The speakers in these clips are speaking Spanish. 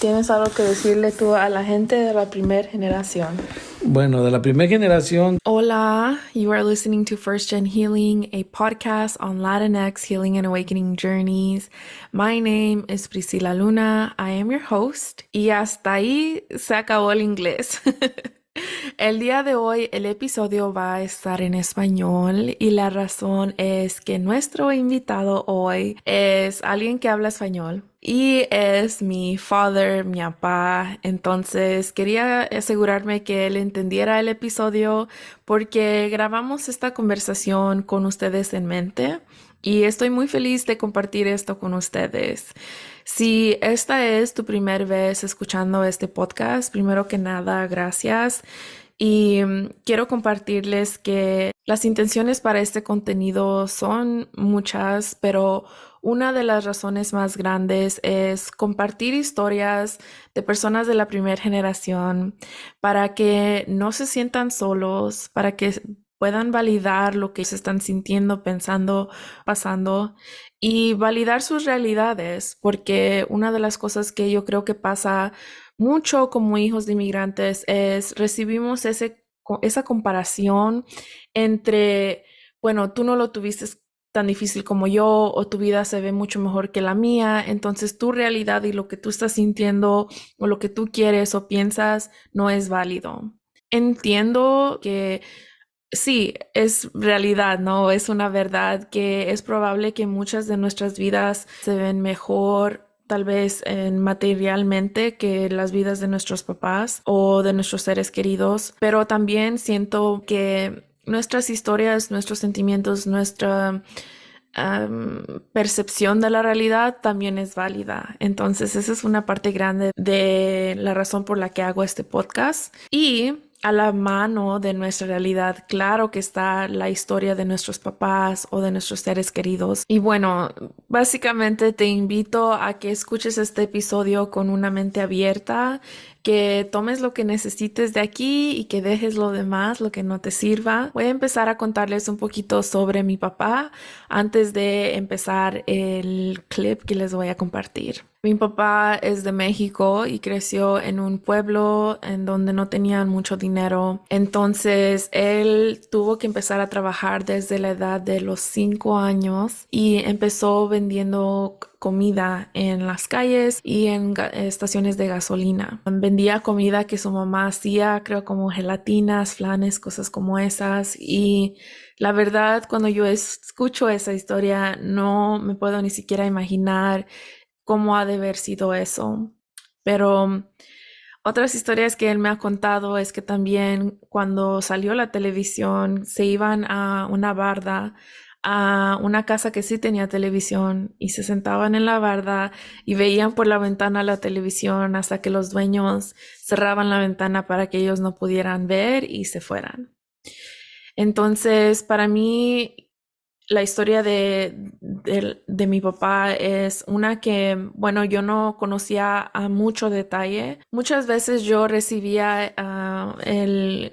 ¿Tienes algo que decirle tú a la gente de la primera generación? Bueno, de la primera generación, Hola, you are listening to First Gen Healing, a podcast on Latinx healing and awakening journeys. My name is Priscila Luna. I am your host. Y hasta ahí se acabó el inglés. El día de hoy el episodio va a estar en español y la razón es que nuestro invitado hoy es alguien que habla español y es mi father, mi papá. Entonces quería asegurarme que él entendiera el episodio porque grabamos esta conversación con ustedes en mente. Y estoy muy feliz de compartir esto con ustedes. Si esta es tu primera vez escuchando este podcast, primero que nada, gracias. Y quiero compartirles que las intenciones para este contenido son muchas, pero una de las razones más grandes es compartir historias de personas de la primera generación para que no se sientan solos, para que puedan validar lo que se están sintiendo, pensando, pasando y validar sus realidades, porque una de las cosas que yo creo que pasa mucho como hijos de inmigrantes es recibimos esa comparación entre, bueno, tú no lo tuviste tan difícil como yo o tu vida se ve mucho mejor que la mía, entonces tu realidad y lo que tú estás sintiendo o lo que tú quieres o piensas no es válido. Entiendo que sí, es realidad, ¿no? Es una verdad que es probable que muchas de nuestras vidas se ven mejor, tal vez materialmente, que las vidas de nuestros papás o de nuestros seres queridos, pero también siento que nuestras historias, nuestros sentimientos, nuestra percepción de la realidad también es válida. Entonces, esa es una parte grande de la razón por la que hago este podcast. Y a la mano de nuestra realidad, claro que está la historia de nuestros papás o de nuestros seres queridos. Y bueno, básicamente te invito a que escuches este episodio con una mente abierta, que tomes lo que necesites de aquí y que dejes lo demás, lo que no te sirva. Voy a empezar a contarles un poquito sobre mi papá antes de empezar el clip que les voy a compartir. Mi papá es de México y creció en un pueblo en donde no tenían mucho dinero. Entonces él tuvo que empezar a trabajar desde la edad de los 5 años y empezó vendiendo comida en las calles y en estaciones de gasolina. Vendía comida que su mamá hacía, creo como gelatinas, flanes, cosas como esas. Y la verdad, cuando yo escucho esa historia, no me puedo ni siquiera imaginar cómo ha de haber sido eso. Pero otras historias que él me ha contado es que también cuando salió la televisión se iban a una barda, a una casa que sí tenía televisión y se sentaban en la barda y veían por la ventana la televisión hasta que los dueños cerraban la ventana para que ellos no pudieran ver y se fueran. Entonces, para mí, la historia de mi papá es una que, bueno, yo no conocía a mucho detalle. Muchas veces yo recibía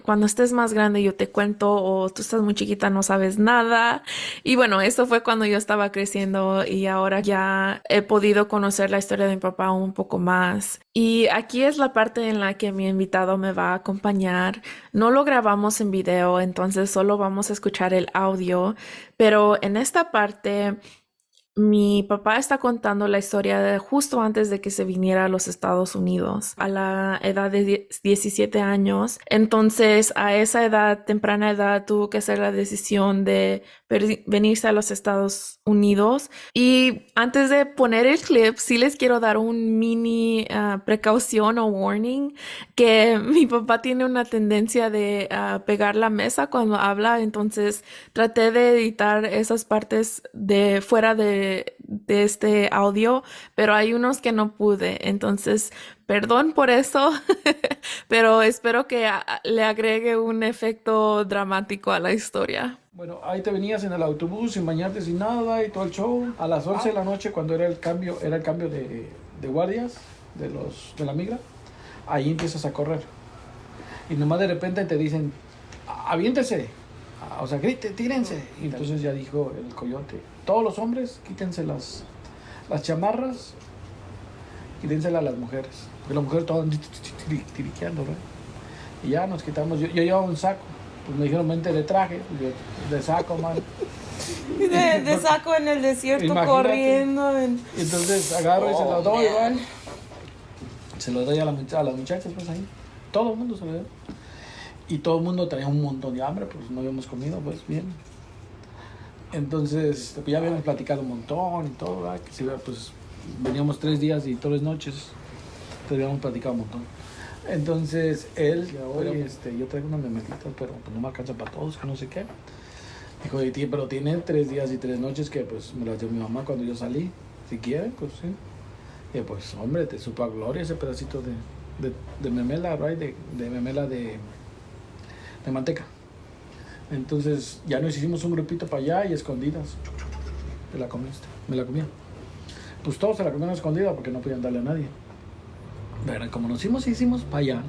cuando estés más grande yo te cuento o tú estás muy chiquita no sabes nada. Y bueno, eso fue cuando yo estaba creciendo y ahora ya he podido conocer la historia de mi papá un poco más. Y aquí es la parte en la que mi invitado me va a acompañar. No lo grabamos en video, entonces solo vamos a escuchar el audio. Pero en esta parte, mi papá está contando la historia de justo antes de que se viniera a los Estados Unidos, a la edad de 17 años. Entonces, a esa edad, temprana edad, tuvo que hacer la decisión de venirse a los Estados Unidos. Y antes de poner el clip, sí les quiero dar un mini precaución o warning que mi papá tiene una tendencia de pegar la mesa cuando habla, entonces traté de editar esas partes de fuera de este audio, pero hay unos que no pude, entonces perdón por eso, pero espero que le agregue un efecto dramático a la historia. bueno, ahí te venías en el autobús sin bañarte, sin nada y todo el show. A las 11 de la noche, cuando era el cambio de guardias de la migra, ahí empiezas a correr. Y nomás de repente te dicen, aviéntese, o sea, grite, tírense. Y entonces ya dijo el coyote, todos los hombres quítense las chamarras y dénsela a las mujeres. Porque las mujeres todas tiriqueando, ¿verdad? Y ya nos quitamos, yo llevaba un saco, pues me dijeron vente de traje, y yo de saco, man. De saco en el desierto. Imagínate. Corriendo. Entonces agarro y se lo doy, ¿vale? Se lo doy a las muchachas, pues ahí. Todo el mundo se lo dio. Y todo el mundo tenía un montón de hambre, pues no habíamos comido, pues bien. Entonces, pues, ya habíamos platicado un montón y todo, ¿verdad? Que pues veníamos 3 días y 3 noches, entonces habíamos platicado un montón. Entonces él, oye, yo traigo una memelita, pero pues, no me alcanza para todos, que no sé qué. Dijo, pero tiene 3 días y 3 noches que pues me las dio mi mamá cuando yo salí. Si quieren, pues sí. Y pues, hombre, te supo a gloria ese pedacito de memela, right? De memela de manteca. Entonces ya nos hicimos un grupito para allá y escondidas. Te la comiste, me la comía. Pues todos se la comieron escondida porque no podían darle a nadie. Pero como nos hicimos para allá,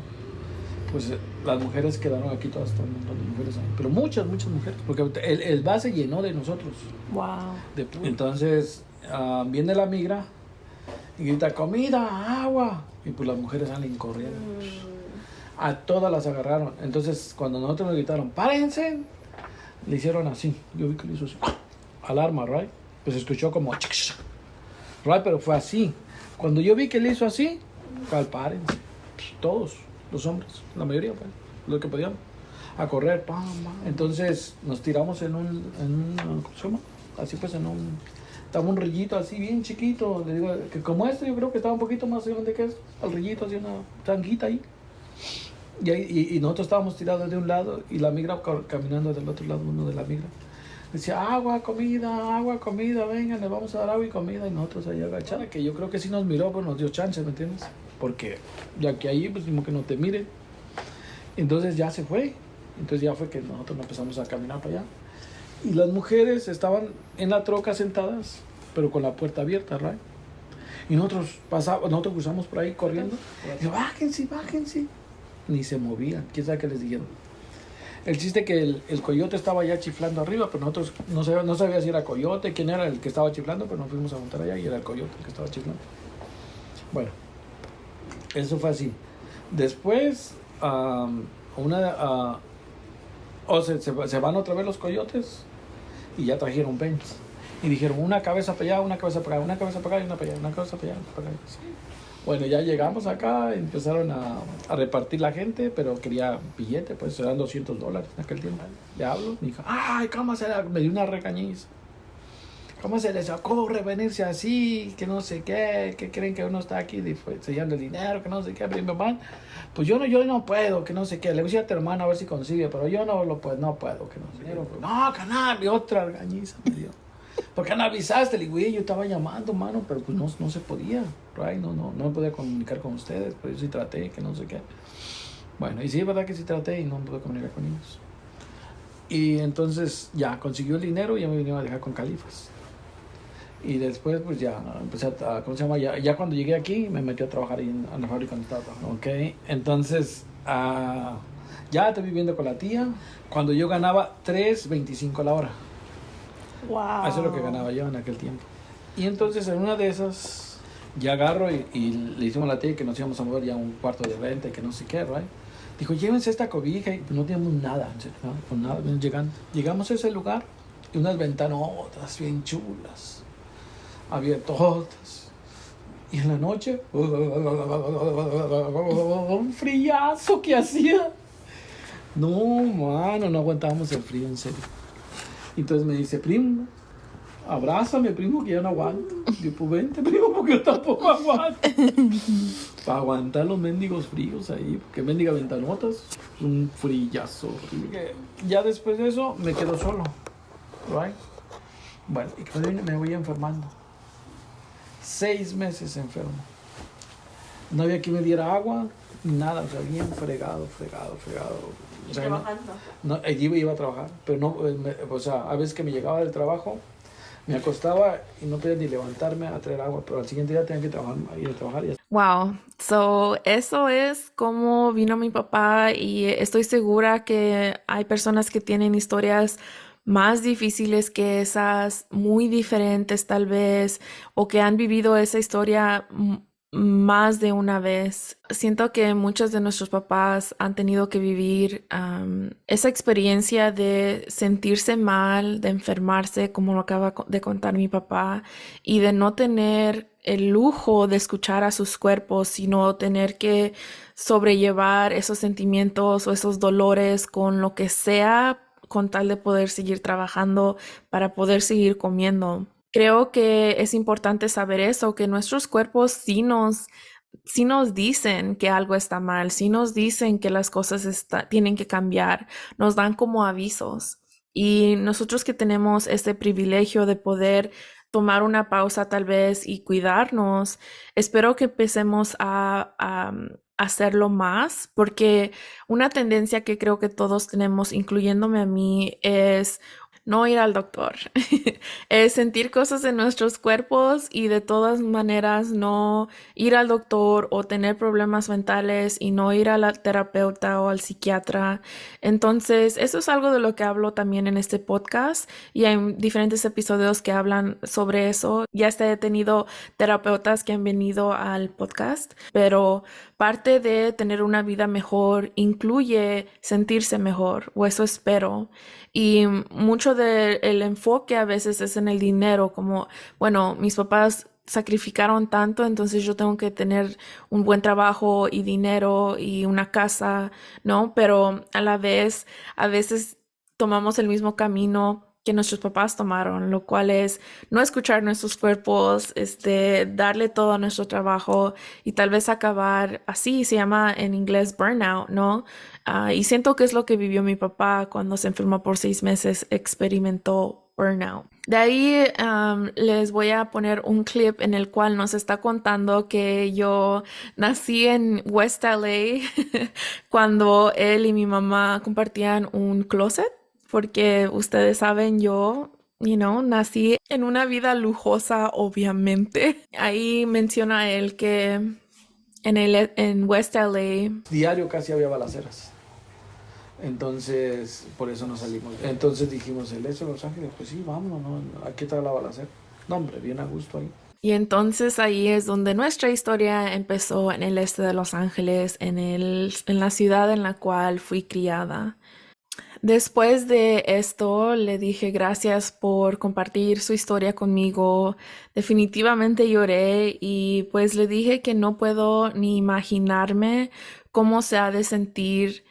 pues las mujeres quedaron aquí todas, todo un montón de mujeres ahí. Pero muchas mujeres, porque el bar se llenó de nosotros. Wow. Entonces viene la migra y grita, comida, agua. Y pues las mujeres salen corriendo. A todas las agarraron. Entonces cuando nosotros nos gritaron, párense, le hicieron así. Yo vi que le hizo así. Alarma, right? Pues escuchó como, right, pero fue así. Cuando yo vi que le hizo así, párense. Pues, todos los hombres, la mayoría, pues, lo que podíamos, a correr, pam, pam. Entonces nos tiramos en un ¿cómo se llama? Así pues estaba un rillito así bien chiquito, le digo, que como yo creo que estaba un poquito más grande que esto, al rillito, así una tanguita ahí. Y nosotros estábamos tirados de un lado y la migra caminando del otro lado, uno de la migra. Decía, agua, comida, vengan, les vamos a dar agua y comida. Y nosotros ahí agachados, que yo creo que sí nos miró, pero nos dio chance, ¿me entiendes? Porque ya que ahí, pues como que no te miren. Entonces ya se fue. Entonces ya fue que nosotros empezamos a caminar para allá. Y las mujeres estaban en la troca sentadas, pero con la puerta abierta, ¿right? Y nosotros cruzamos por ahí corriendo. Y yo, bájense. Ni se movían, quién sabe qué les dijeron. El chiste que el coyote estaba ya chiflando arriba, pero nosotros no sabía si era coyote, quién era el que estaba chiflando, pero nos fuimos a montar allá y era el coyote el que estaba chiflando. Bueno, eso fue así. Después, se van otra vez los coyotes y ya trajeron Benz. Y dijeron, una cabeza para allá, una cabeza para acá, una cabeza para acá y una para allá, una cabeza para allá, una para acá. Bueno, ya llegamos acá, empezaron a repartir la gente, pero quería billete, pues eran $200 en aquel tiempo. Le hablo, me dijo, ay, ¿cómo me dio una regañiza? ¿Cómo se les ocurre venirse así? Que no sé qué, que creen que uno está aquí sellando el dinero, que no sé qué, pues yo no puedo, que no sé qué. Le voy a decir a tu hermano a ver si consigue, pero yo no puedo, que no sé qué. No, canal, y otra regañiza me dio. ¿Por qué no avisaste? Le digo, yo estaba llamando, mano, pero pues no se podía, right? No me podía comunicar con ustedes, pero yo sí traté, que no sé qué. Bueno, y sí, es verdad que sí traté y no me pude comunicar con ellos. Y entonces ya consiguió el dinero y ya me vinieron a dejar con Califas. Y después pues ya empecé a ¿cómo se llama? Ya cuando llegué aquí me metí a trabajar ahí en la fábrica donde estaba trabajando. Ok, entonces ya estoy viviendo con la tía. Cuando yo ganaba $3.25 la hora. Wow. Eso es lo que ganaba yo en aquel tiempo. Y entonces en una de esas ya agarro y le hicimos a la tía que nos íbamos a mover ya un cuarto de renta y que no sé qué, right? Dijo, llévense esta cobija y no teníamos nada, ¿no? Con nada, llegamos a ese lugar y unas ventanotas bien chulas, abiertotas. Y en la noche, un frillazo que hacía. No, mano, no aguantábamos el frío, en serio. Entonces me dice, primo, abrázame, primo, que ya no aguanto. Yo, pues vente, primo, porque yo tampoco aguanto. Para aguantar los mendigos fríos ahí, porque mendiga ventanotas, un frillazo horrible. Ya después de eso me quedo solo, right? Bueno, y me voy enfermando. 6 meses enfermo. No había quien me diera agua, nada, o sea, bien fregado. O sea, ¿Trabajando? No, iba a trabajar, pero no, o sea, a veces que me llegaba del trabajo, me acostaba y no podía ni levantarme a traer agua, pero al siguiente día tenía que ir a trabajar. Y Wow, so eso es como vino mi papá y estoy segura que hay personas que tienen historias más difíciles que esas, muy diferentes tal vez, o que han vivido esa historia más de una vez. Siento que muchos de nuestros papás han tenido que vivir esa experiencia de sentirse mal, de enfermarse, como lo acaba de contar mi papá, y de no tener el lujo de escuchar a sus cuerpos, sino tener que sobrellevar esos sentimientos o esos dolores con lo que sea, con tal de poder seguir trabajando para poder seguir comiendo. Creo que es importante saber eso, que nuestros cuerpos sí nos dicen que algo está mal, sí nos dicen que las cosas tienen que cambiar, nos dan como avisos. Y nosotros que tenemos este privilegio de poder tomar una pausa tal vez y cuidarnos, espero que empecemos a hacerlo más, porque una tendencia que creo que todos tenemos, incluyéndome a mí, es no ir al doctor. Es sentir cosas en nuestros cuerpos y de todas maneras no ir al doctor o tener problemas mentales y no ir a la terapeuta o al psiquiatra. Entonces, eso es algo de lo que hablo también en este podcast y hay diferentes episodios que hablan sobre eso. Ya hasta he tenido terapeutas que han venido al podcast, pero parte de tener una vida mejor incluye sentirse mejor, o eso espero. Y mucho del enfoque a veces es en el dinero, como, bueno, mis papás sacrificaron tanto, entonces yo tengo que tener un buen trabajo y dinero y una casa, ¿no? Pero a la vez, a veces tomamos el mismo camino que nuestros papás tomaron, lo cual es no escuchar nuestros cuerpos, darle todo a nuestro trabajo y tal vez acabar así, se llama en inglés burnout, ¿no? Y siento que es lo que vivió mi papá cuando se enfermó por 6 meses, experimentó burnout. De ahí les voy a poner un clip en el cual nos está contando que yo nací en West LA cuando él y mi mamá compartían un closet, porque ustedes saben, yo, nací en una vida lujosa, obviamente. Ahí menciona él que en West LA Diario casi había balaceras. Entonces, por eso nos salimos. Entonces dijimos, el este de Los Ángeles, pues sí, vámonos, ¿no? Aquí está la balacera. No, hombre, bien a gusto ahí. y entonces ahí es donde nuestra historia empezó en el este de Los Ángeles, en la ciudad en la cual fui criada. Después de esto, le dije gracias por compartir su historia conmigo. Definitivamente lloré y pues le dije que no puedo ni imaginarme cómo se ha de sentir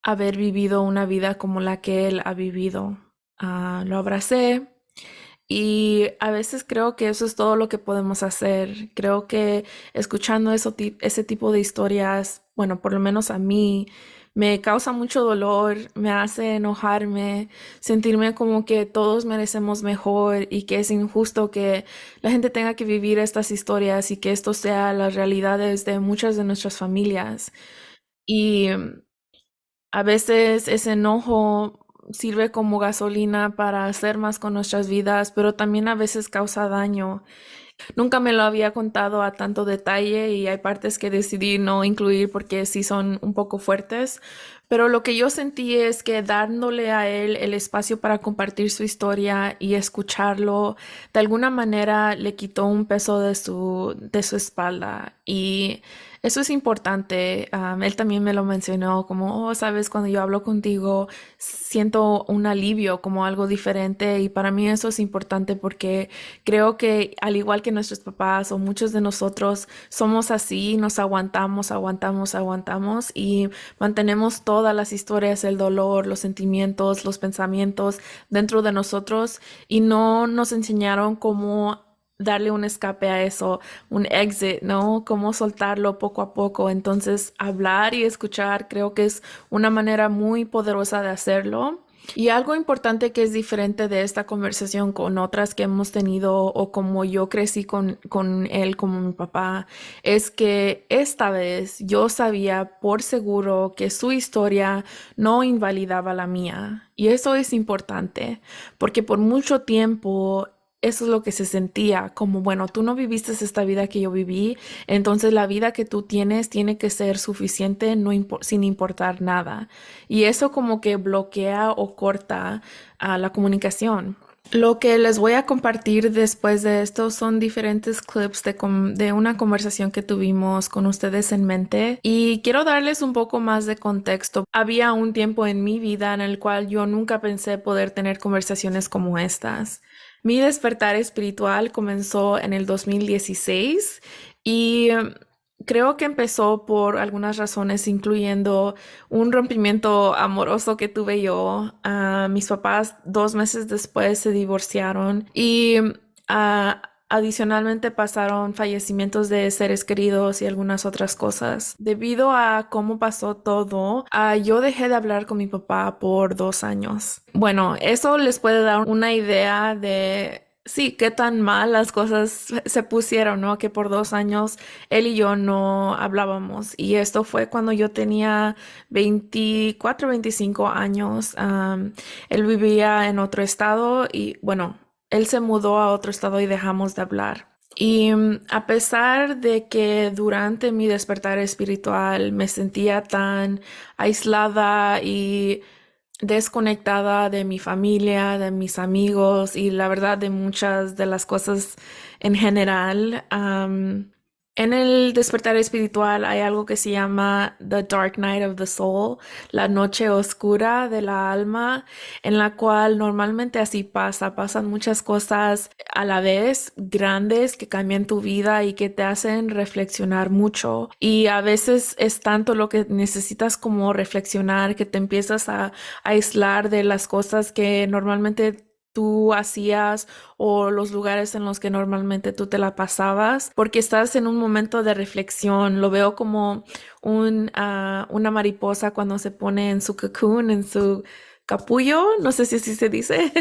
haber vivido una vida como la que él ha vivido. Lo abracé y a veces creo que eso es todo lo que podemos hacer. Creo que escuchando ese tipo de historias, bueno, por lo menos a mí, me causa mucho dolor, me hace enojarme, sentirme como que todos merecemos mejor y que es injusto que la gente tenga que vivir estas historias y que esto sea las realidades de muchas de nuestras familias. Y a veces ese enojo sirve como gasolina para hacer más con nuestras vidas, pero también a veces causa daño. Nunca me lo había contado a tanto detalle y hay partes que decidí no incluir porque sí son un poco fuertes, pero lo que yo sentí es que dándole a él el espacio para compartir su historia y escucharlo, de alguna manera le quitó un peso de su espalda y eso es importante. Él también me lo mencionó como, oh, sabes, cuando yo hablo contigo, siento un alivio, como algo diferente y para mí eso es importante porque creo que al igual que nuestros papás o muchos de nosotros somos así, nos aguantamos, aguantamos, aguantamos y mantenemos todas las historias, el dolor, los sentimientos, los pensamientos dentro de nosotros y no nos enseñaron cómo darle un escape a eso, un exit, ¿no? Cómo soltarlo poco a poco. Entonces, hablar y escuchar creo que es una manera muy poderosa de hacerlo. Y algo importante que es diferente de esta conversación con otras que hemos tenido o como yo crecí con él como mi papá, es que esta vez yo sabía por seguro que su historia no invalidaba la mía. Y eso es importante, porque por mucho tiempo eso es lo que se sentía, como, bueno, tú no viviste esta vida que yo viví, entonces la vida que tú tienes tiene que ser suficiente sin importar nada. Y eso como que bloquea o corta la comunicación. Lo que les voy a compartir después de esto son diferentes clips de una conversación que tuvimos con ustedes en mente y quiero darles un poco más de contexto. Había un tiempo en mi vida en el cual yo nunca pensé poder tener conversaciones como estas. Mi despertar espiritual comenzó en el 2016 y creo que empezó por algunas razones, incluyendo un rompimiento amoroso que tuve yo. Mis papás 2 meses después se divorciaron y adicionalmente pasaron fallecimientos de seres queridos y algunas otras cosas. Debido a cómo pasó todo, yo dejé de hablar con mi papá por 2 años. Bueno, eso les puede dar una idea de... Sí, qué tan mal las cosas se pusieron, ¿no? Que por 2 años él y yo no hablábamos. Y esto fue cuando yo tenía 24, 25 años. Él vivía en otro estado y, bueno, él se mudó a otro estado y dejamos de hablar. Y a pesar de que durante mi despertar espiritual me sentía tan aislada y desconectada de mi familia, de mis amigos y la verdad de muchas de las cosas en general. En el despertar espiritual hay algo que se llama The Dark Night of the Soul, la noche oscura de la alma, en la cual normalmente así pasan muchas cosas a la vez, grandes que cambian tu vida y que te hacen reflexionar mucho. Y a veces es tanto lo que necesitas como reflexionar que te empiezas a aislar de las cosas que normalmente tú hacías o los lugares en los que normalmente tú te la pasabas, porque estás en un momento de reflexión. Lo veo como una mariposa cuando se pone en su cocoon, en su capullo, no sé si así se dice,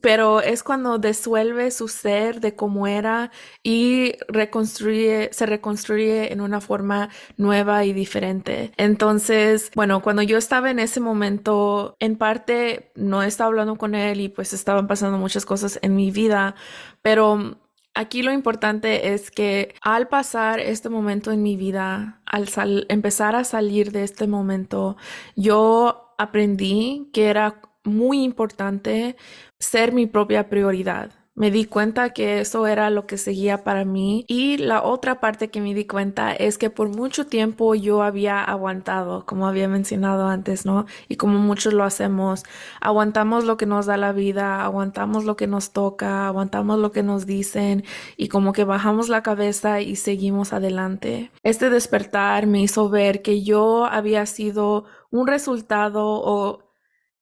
pero es cuando disuelve su ser de cómo era y se reconstruye en una forma nueva y diferente. Entonces, bueno, cuando yo estaba en ese momento, en parte no estaba hablando con él y pues estaban pasando muchas cosas en mi vida, pero aquí lo importante es que al pasar este momento en mi vida, empezar a salir de este momento, yo aprendí que era muy importante ser mi propia prioridad. Me di cuenta que eso era lo que seguía para mí y la otra parte que me di cuenta es que por mucho tiempo yo había aguantado, como había mencionado antes, ¿no? Y como muchos lo hacemos, aguantamos lo que nos da la vida, aguantamos lo que nos toca, aguantamos lo que nos dicen y como que bajamos la cabeza y seguimos adelante. Este despertar me hizo ver que yo había sido un resultado o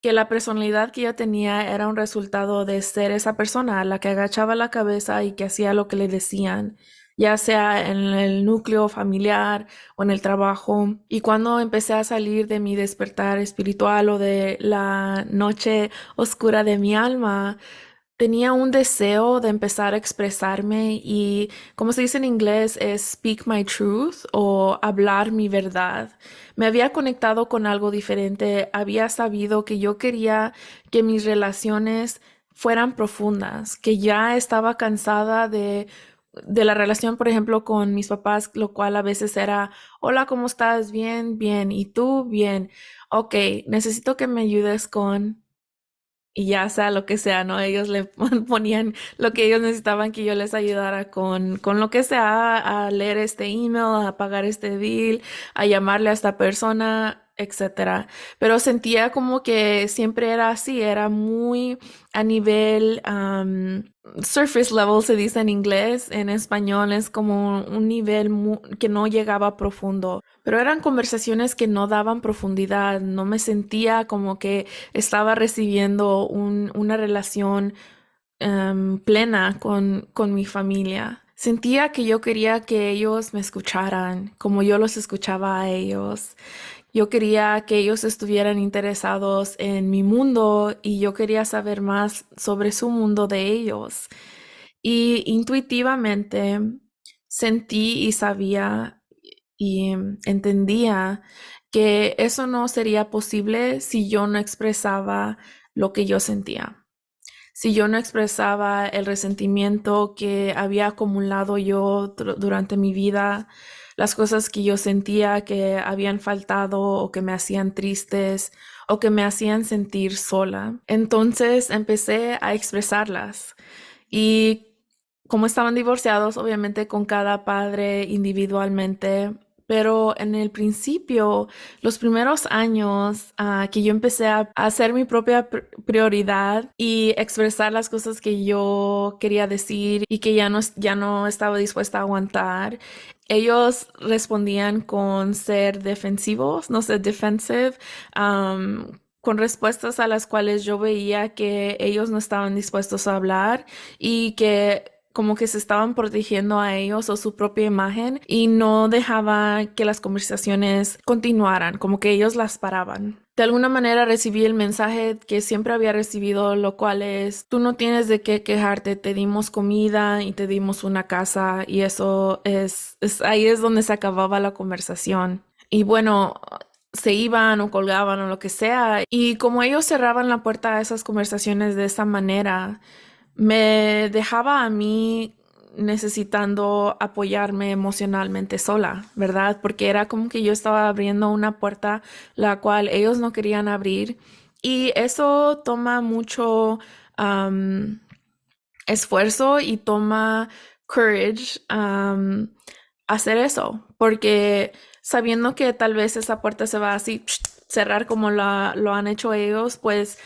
que la personalidad que yo tenía era un resultado de ser esa persona a la que agachaba la cabeza y que hacía lo que le decían, ya sea en el núcleo familiar o en el trabajo. Y cuando empecé a salir de mi despertar espiritual o de la noche oscura de mi alma, tenía un deseo de empezar a expresarme y, como se dice en inglés, es speak my truth o hablar mi verdad. Me había conectado con algo diferente, había sabido que yo quería que mis relaciones fueran profundas, que ya estaba cansada de la relación, por ejemplo, con mis papás, lo cual a veces era, hola, ¿cómo estás? Bien, bien. ¿Y tú? Bien. Ok, necesito que me ayudes con y ya sea lo que sea, ¿no? Ellos le ponían lo que ellos necesitaban que yo les ayudara con lo que sea, a leer este email, a pagar este bill, a llamarle a esta persona, etcétera. Pero sentía como que siempre era así, era muy a nivel surface level, se dice en inglés, en español es como un nivel que no llegaba profundo. Pero eran conversaciones que no daban profundidad, no me sentía como que estaba recibiendo una relación plena con mi familia. Sentía que yo quería que ellos me escucharan como yo los escuchaba a ellos. Yo quería que ellos estuvieran interesados en mi mundo y yo quería saber más sobre su mundo de ellos. Y intuitivamente sentí y sabía y entendía que eso no sería posible si yo no expresaba lo que yo sentía, si yo no expresaba el resentimiento que había acumulado yo durante mi vida, las cosas que yo sentía que habían faltado o que me hacían tristes o que me hacían sentir sola. Entonces empecé a expresarlas y como estaban divorciados, obviamente con cada padre individualmente, pero en el principio, los primeros años que yo empecé a hacer mi propia prioridad y expresar las cosas que yo quería decir y que ya no estaba dispuesta a aguantar, ellos respondían con ser defensivos, no sé, defensive, con respuestas a las cuales yo veía que ellos no estaban dispuestos a hablar y que como que se estaban protegiendo a ellos o su propia imagen y no dejaba que las conversaciones continuaran, como que ellos las paraban. De alguna manera recibí el mensaje que siempre había recibido, lo cual es, tú no tienes de qué quejarte, te dimos comida y te dimos una casa y eso ahí es donde se acababa la conversación. Y bueno, se iban o colgaban o lo que sea. Y como ellos cerraban la puerta a esas conversaciones de esa manera, me dejaba a mí necesitando apoyarme emocionalmente sola, ¿verdad? Porque era como que yo estaba abriendo una puerta la cual ellos no querían abrir y eso toma mucho esfuerzo y toma courage hacer eso, porque sabiendo que tal vez esa puerta se va así cerrar como lo han hecho ellos, pues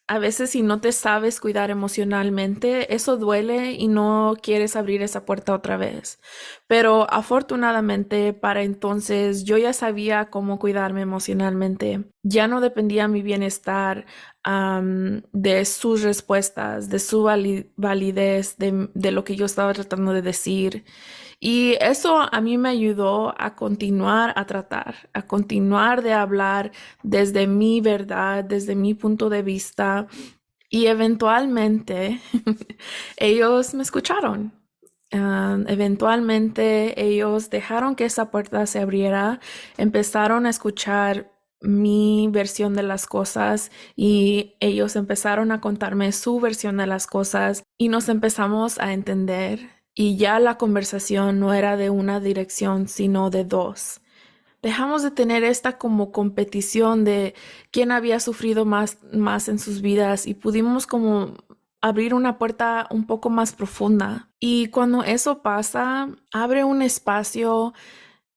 a veces si no te sabes cuidar emocionalmente, eso duele y no quieres abrir esa puerta otra vez. Pero afortunadamente para entonces yo ya sabía cómo cuidarme emocionalmente. Ya no dependía mi bienestar de sus respuestas, de su validez, de lo que yo estaba tratando de decir. Y eso a mí me ayudó a continuar a tratar, a continuar de hablar desde mi verdad, desde mi punto de vista. Y eventualmente ellos me escucharon. Eventualmente ellos dejaron que esa puerta se abriera, empezaron a escuchar mi versión de las cosas y ellos empezaron a contarme su versión de las cosas y nos empezamos a entender y ya la conversación no era de una dirección sino de dos. Dejamos de tener esta como competición de quién había sufrido más en sus vidas y pudimos como abrir una puerta un poco más profunda. Y cuando eso pasa, abre un espacio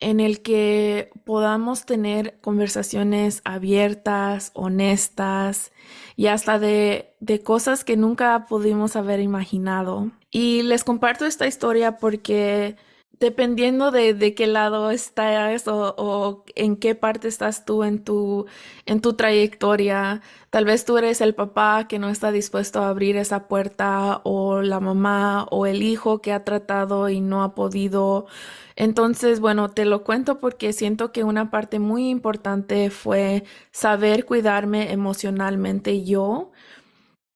en el que podamos tener conversaciones abiertas, honestas y hasta de cosas que nunca pudimos haber imaginado. Y les comparto esta historia porque dependiendo de qué lado estás o en qué parte estás tú en tu trayectoria, tal vez tú eres el papá que no está dispuesto a abrir esa puerta o la mamá o el hijo que ha tratado y no ha podido. Entonces, bueno, te lo cuento porque siento que una parte muy importante fue saber cuidarme emocionalmente yo,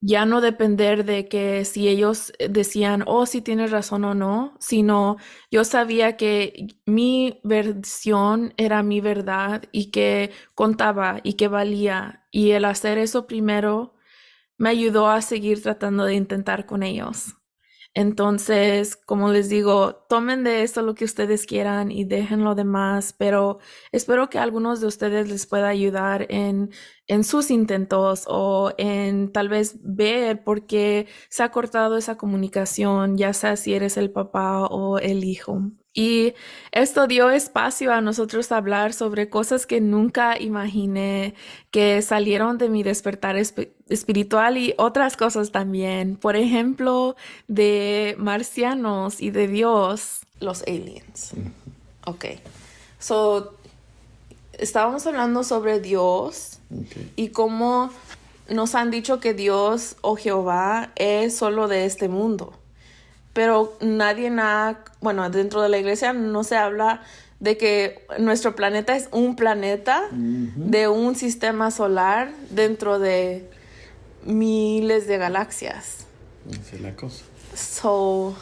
ya no depender de que si ellos decían, oh, sí tienes razón o no, sino yo sabía que mi versión era mi verdad y que contaba y que valía. Y el hacer eso primero me ayudó a seguir tratando de intentar con ellos. Entonces, como les digo, tomen de esto lo que ustedes quieran y dejen lo demás, pero espero que algunos de ustedes les pueda ayudar en sus intentos o en tal vez ver por qué se ha cortado esa comunicación, ya sea si eres el papá o el hijo. Y esto dio espacio a nosotros a hablar sobre cosas que nunca imaginé que salieron de mi despertar espiritual y otras cosas también. Por ejemplo, de marcianos y de Dios. Los aliens. Ok. So, estábamos hablando sobre Dios y cómo nos han dicho que Dios o Jehová es solo de este mundo. Pero bueno, dentro de la iglesia no se habla de que nuestro planeta es un planeta de un sistema solar dentro de miles de galaxias. Esa es la cosa. So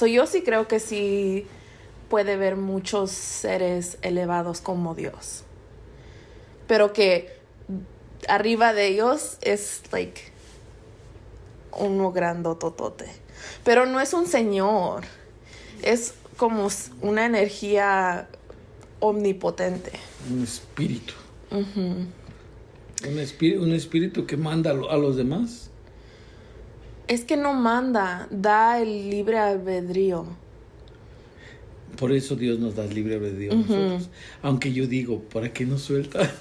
yo sí creo que sí puede haber muchos seres elevados como Dios. Pero que arriba de ellos es like uno grandototote. Pero no es un señor. Es como una energía omnipotente. Un espíritu. Un espíritu que manda a los demás. Es que no manda, da el libre albedrío. Por eso Dios nos da libre albedrío a nosotros. Aunque yo digo, ¿para qué nos suelta?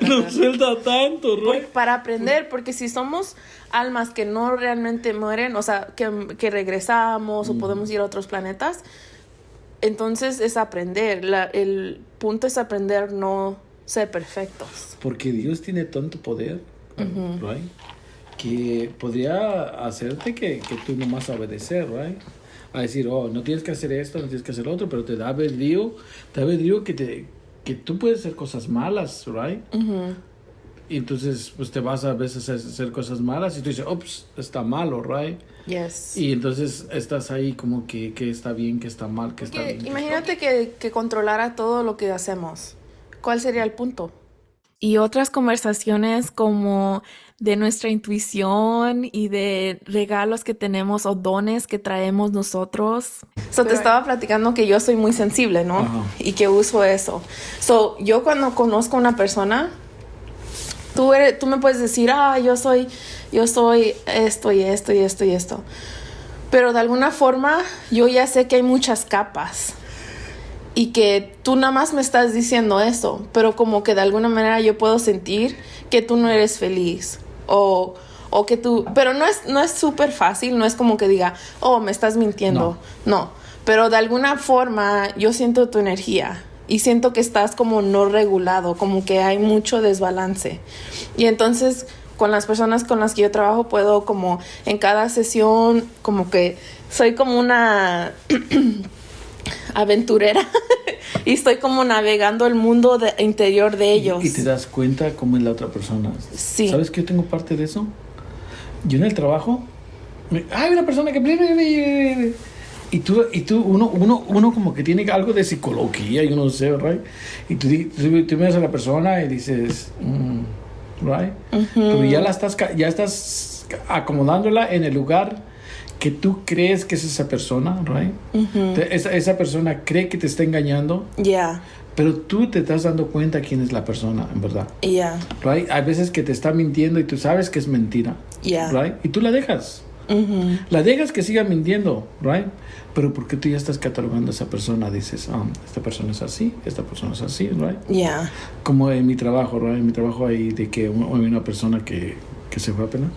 Nos suelta tanto, ¿no? Para aprender, porque si somos almas que no realmente mueren, o sea, que regresamos o podemos ir a otros planetas, entonces es aprender. El punto es aprender, no ser perfectos. Porque Dios tiene tanto poder, right? Que podría hacerte que tú nomás obedecer, right? A decir, oh, no tienes que hacer esto, no tienes que hacer lo otro, pero te da albedrío que tú puedes hacer cosas malas, right? Y entonces, pues te vas a veces a hacer cosas malas y tú dices, ops, está malo, right? Yes. Y entonces estás ahí como que está bien, que está mal, que está bien. Imagínate que controlara todo lo que hacemos. ¿Cuál sería el punto? Y otras conversaciones como de nuestra intuición y de regalos que tenemos o dones que traemos nosotros. Te estaba platicando que yo soy muy sensible, ¿no? Ajá. Y que uso eso. Yo cuando conozco a una persona, tú me puedes decir, yo soy esto y esto y esto y esto. Pero de alguna forma yo ya sé que hay muchas capas. Y que tú nada más me estás diciendo eso, pero como que de alguna manera yo puedo sentir que tú no eres feliz. O que tú... Pero no es súper fácil, no es como que diga, oh, me estás mintiendo. No, pero de alguna forma yo siento tu energía y siento que estás como no regulado, como que hay mucho desbalance. Y entonces con las personas con las que yo trabajo puedo como en cada sesión como que soy como una... aventurera y estoy como navegando el mundo interior de ellos. Y te das cuenta cómo es la otra persona. Sí. ¿Sabes que yo tengo parte de eso? Yo en el trabajo, hay una persona que... Y tú uno como que tiene algo de psicología, yo no sé, right? Y tú miras a la persona y dices, right? Pero ya estás acomodándola en el lugar que tú crees que es esa persona, right? Esa persona cree que te está engañando. Yeah. Pero tú te estás dando cuenta quién es la persona, en verdad. Yeah. Right? Hay veces que te está mintiendo y tú sabes que es mentira. Yeah. Right? Y tú la dejas. La dejas que siga mintiendo, right? Pero porque tú ya estás catalogando a esa persona, dices, esta persona es así, esta persona es así, right? Yeah. Como en mi trabajo, right? En mi trabajo hay de que una persona que se fue apenas.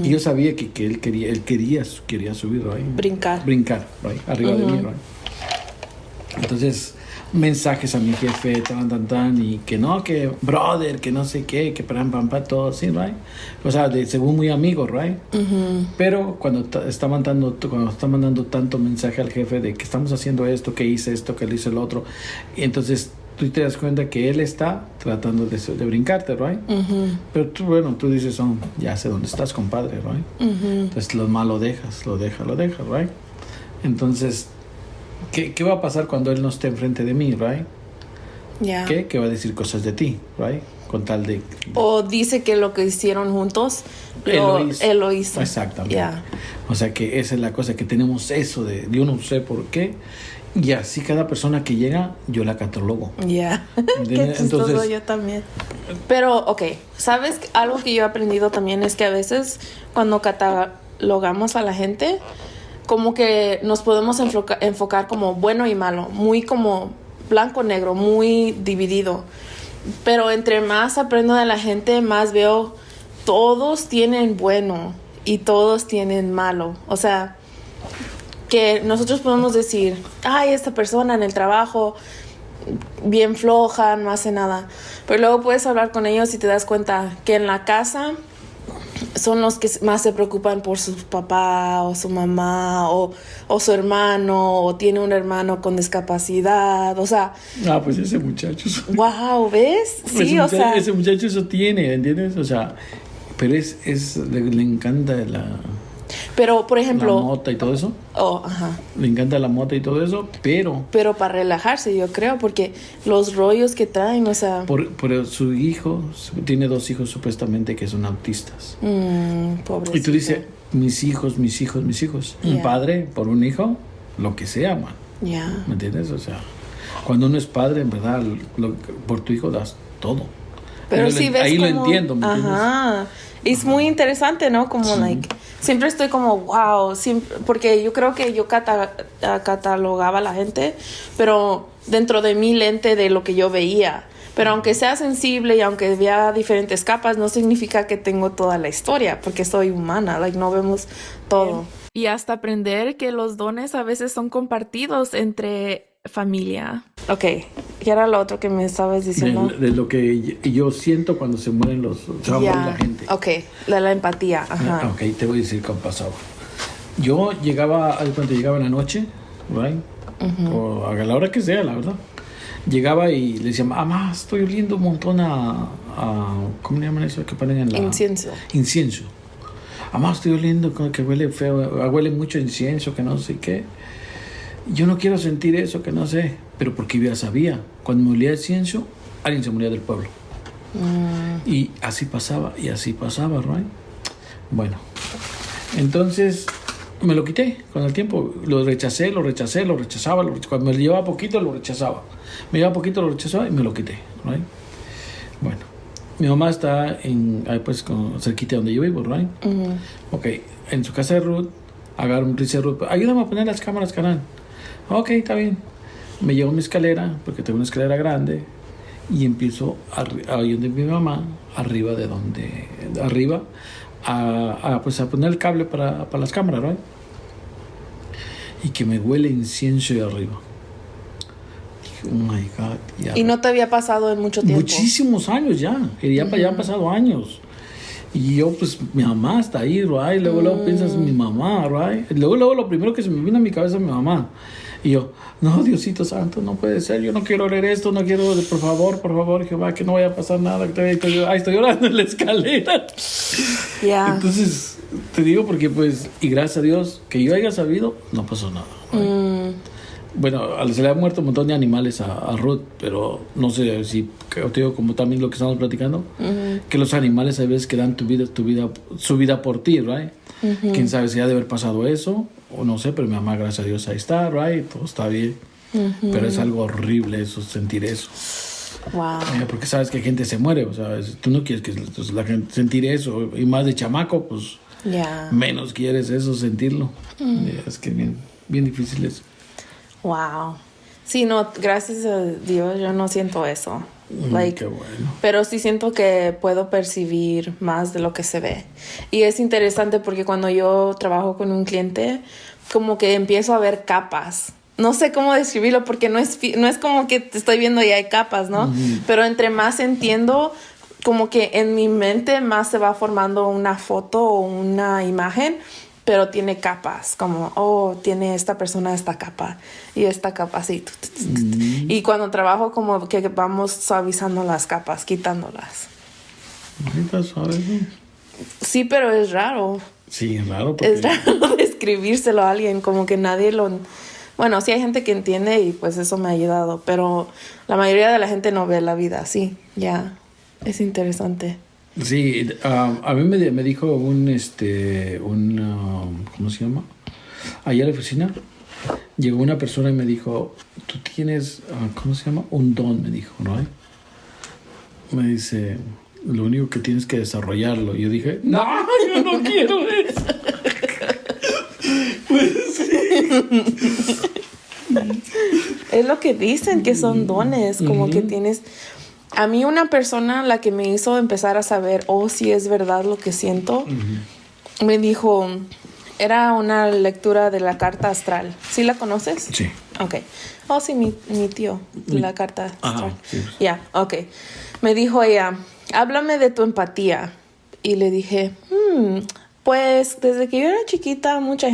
Y yo sabía que él quería subir, right? Brincar, right? Arriba de mí, right? Entonces, mensajes a mi jefe, y que no, que brother, que no sé qué, que pam, todo así, right? O sea, según muy amigos, right? Pero cuando está mandando tanto mensaje al jefe de que estamos haciendo esto, que hice esto, que le hice el otro, y entonces tú te das cuenta que él está tratando de brincarte, right? Pero tú dices, ya sé dónde estás, compadre, right? Entonces lo malo lo dejas, right? Entonces, ¿qué va a pasar cuando él no esté enfrente de mí, right? Yeah. Que va a decir cosas de ti, right? Con tal de... O dice que lo que hicieron juntos, él lo hizo. Exactamente. Yeah. O sea que esa es la cosa, que tenemos eso de... Yo no sé por qué. Y así cada persona que llega, yo la catalogo. Ya. Qué chistoso. Entonces, yo también. Pero, ok, ¿sabes? Algo que yo he aprendido también es que a veces cuando catalogamos a la gente, como que nos podemos enfocar como bueno y malo, muy como blanco-negro, muy dividido. Pero entre más aprendo de la gente, más veo todos tienen bueno y todos tienen malo. O sea, que nosotros podemos decir, esta persona en el trabajo bien floja, no hace nada. Pero luego puedes hablar con ellos y te das cuenta que en la casa son los que más se preocupan por su papá o su mamá o su hermano, o tiene un hermano con discapacidad, o sea... pues ese muchacho... Wow, ¿ves? Sí, ese muchacho eso tiene, ¿entiendes? O sea, pero le encanta Pero, por ejemplo... la mota y todo eso. Ajá. Le encanta la mota y todo eso, pero... Pero para relajarse, yo creo, porque los rollos que traen, o sea... Por su hijo, tiene 2 hijos supuestamente que son autistas. Pobrecito. Y tú dices, mis hijos. Yeah. Un padre por un hijo, lo que sea, man. Ya. ¿Me entiendes? O sea, cuando uno es padre, en verdad, por tu hijo das todo. Pero ahí sí lo, ves ahí como, lo entiendo, ¿me entiendes? ajá, es muy interesante, ¿no? Como, like, siempre estoy como, wow, porque yo creo que yo catalogaba a la gente, pero dentro de mi lente de lo que yo veía. Pero aunque sea sensible y aunque vea diferentes capas, no significa que tengo toda la historia, porque soy humana, like, no vemos todo. Y hasta aprender que los dones a veces son compartidos entre familia. Ok, ¿qué era lo otro que me estabas diciendo? De lo que yo siento cuando se mueren se va a morir la gente. Ok, la empatía, ajá. Ok, te voy a decir cómo pasaba. Yo llegaba, cuando llegaba en la noche, right? O a la hora que sea, la verdad. Llegaba y le decía, mamá, estoy oliendo un montón ¿cómo le llaman eso que ponen en la...? Incienso. Incienso. Mamá, estoy oliendo que huele feo, huele mucho incienso, que no sé qué. Yo no quiero sentir eso, que no sé. Pero porque yo ya sabía, cuando me olía incienso, alguien se moría del pueblo. Y así pasaba, right? Bueno, entonces me lo quité con el tiempo. Lo rechazaba. Cuando me llevaba poquito, lo rechazaba. Me llevaba poquito, lo rechazaba y me lo quité, right? Bueno, mi mamá está pues, cerquita donde yo vivo, right? Ok, en su casa de Ruth, dice Ruth, ayúdame a poner las cámaras, canal. Ok, está bien. Me llevo mi escalera, porque tengo una escalera grande, y empiezo ahí donde mi mamá, arriba pues a poner el cable para las cámaras, ¿right? Y que me huele incienso de arriba. Dije, oh my God. Ya. ¿Y no te había pasado en mucho tiempo? Muchísimos años ya. Ya han pasado años. Y yo, pues, mi mamá está ahí, right? Luego piensas en mi mamá, right? Luego lo primero que se me vino a mi cabeza es mi mamá. Y yo, no, Diosito Santo, no puede ser, yo no quiero leer esto, no quiero, por favor, Jehová, que no vaya a pasar nada. Estoy llorando en la escalera. Yeah. Entonces, te digo porque, pues, y gracias a Dios, que yo haya sabido, no pasó nada. Right? Bueno, se le ha muerto un montón de animales a Ruth, pero no sé si, te digo, como también lo que estamos platicando, que los animales a veces que dan su vida por ti, right? Quién sabe si ha de haber pasado eso, o no sé, pero mi mamá, gracias a Dios, ahí está, right? Todo está bien. Pero es algo horrible eso, sentir eso. Wow. Porque sabes que gente se muere, o sea, tú no quieres que la gente sentir eso, y más de chamaco, pues menos quieres eso, sentirlo. Es que bien difícil eso. Wow. Sí, no, gracias a Dios yo no siento eso. Qué bueno. Pero sí siento que puedo percibir más de lo que se ve. Y es interesante porque cuando yo trabajo con un cliente, como que empiezo a ver capas. No sé cómo describirlo porque no es como que te estoy viendo y hay capas, ¿no? Pero entre más entiendo, como que en mi mente más se va formando una foto o una imagen, pero tiene capas, como, tiene esta persona esta capa y esta capa así. Y cuando trabajo como que vamos suavizando las capas, quitándolas. Sí, pero es raro. Sí, es raro. Porque... Es raro describírselo a alguien, como que nadie lo... Bueno, sí hay gente que entiende y pues eso me ha ayudado, pero la mayoría de la gente no ve la vida así. Ya, es interesante. Sí, a mí me dijo ¿cómo se llama? Allá a la oficina llegó una persona y me dijo, tú tienes, ¿cómo se llama? Un don, me dijo, ¿no? Me dice, lo único que tienes que desarrollarlo. Y yo dije, no, yo no quiero eso. Pues sí. Es lo que dicen, que son dones, como que tienes... A mí una persona, la que me hizo empezar a saber, si es verdad lo que siento, me dijo, era una lectura de la carta astral. ¿Sí la conoces? Sí. Ok. Sí, mi tío, la carta astral. Sí. Ya, ok. Me dijo ella, háblame de tu empatía. Y le dije, pues desde que yo era chiquita muchos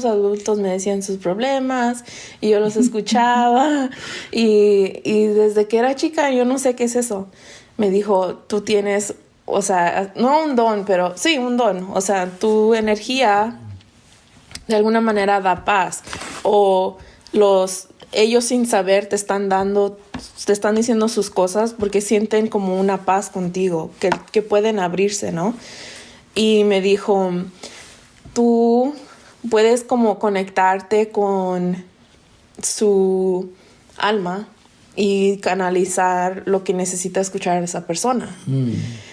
adultos me decían sus problemas y yo los escuchaba y desde que era chica yo no sé qué es eso. Me dijo, tú tienes, o sea, no un don, pero sí un don, o sea, tu energía de alguna manera da paz o ellos sin saber te están diciendo sus cosas porque sienten como una paz contigo, que pueden abrirse, ¿no? Y me dijo, tú puedes como conectarte con su alma y canalizar lo que necesita escuchar esa persona.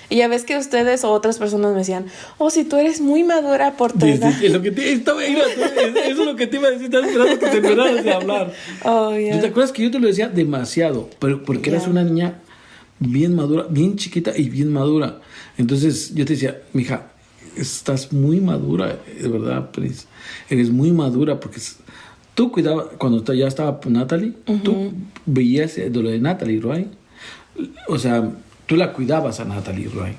Y ya ves que ustedes o otras personas me decían, oh, si tú eres muy madura por tu edad. Eso es lo que te iba a decir, estaba esperando que terminaras de hablar. Oh, yeah. ¿Te acuerdas que yo te lo decía demasiado? Pero porque eras una niña bien madura, bien chiquita y bien madura. Entonces yo te decía, mija, estás muy madura, de verdad, Prince. Eres muy madura porque tú cuidabas, cuando ya estaba Natalie, tú veías lo de Natalie, right? O sea, tú la cuidabas a Natalie, right?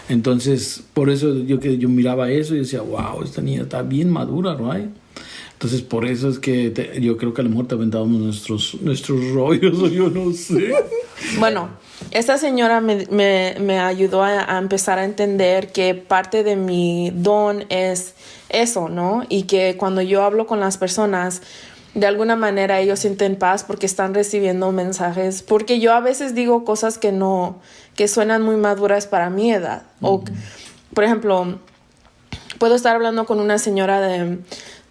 Entonces, por eso yo miraba eso y decía, wow, esta niña está bien madura, right? Entonces, por eso es que yo creo que a lo mejor te aventábamos nuestros rollos, o yo no sé. Bueno, esta señora me ayudó a empezar a entender que parte de mi don es eso, ¿no? Y que cuando yo hablo con las personas, de alguna manera ellos sienten paz porque están recibiendo mensajes. Porque yo a veces digo cosas que suenan muy maduras para mi edad. O, por ejemplo, puedo estar hablando con una señora de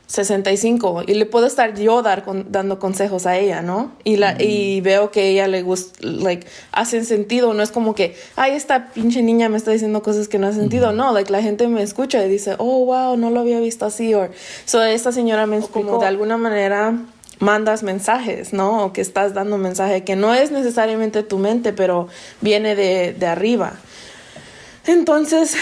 65 y le puedo estar yo dando consejos a ella, ¿no? Y veo que a ella le gusta, hacen sentido. No es como que, ay, esta pinche niña me está diciendo cosas que no hacen sentido. No, la gente me escucha y dice, oh, wow, no lo había visto así. Esta señora me explicó, como de alguna manera mandas mensajes, ¿no? O que estás dando un mensaje que no es necesariamente tu mente, pero viene de arriba. Entonces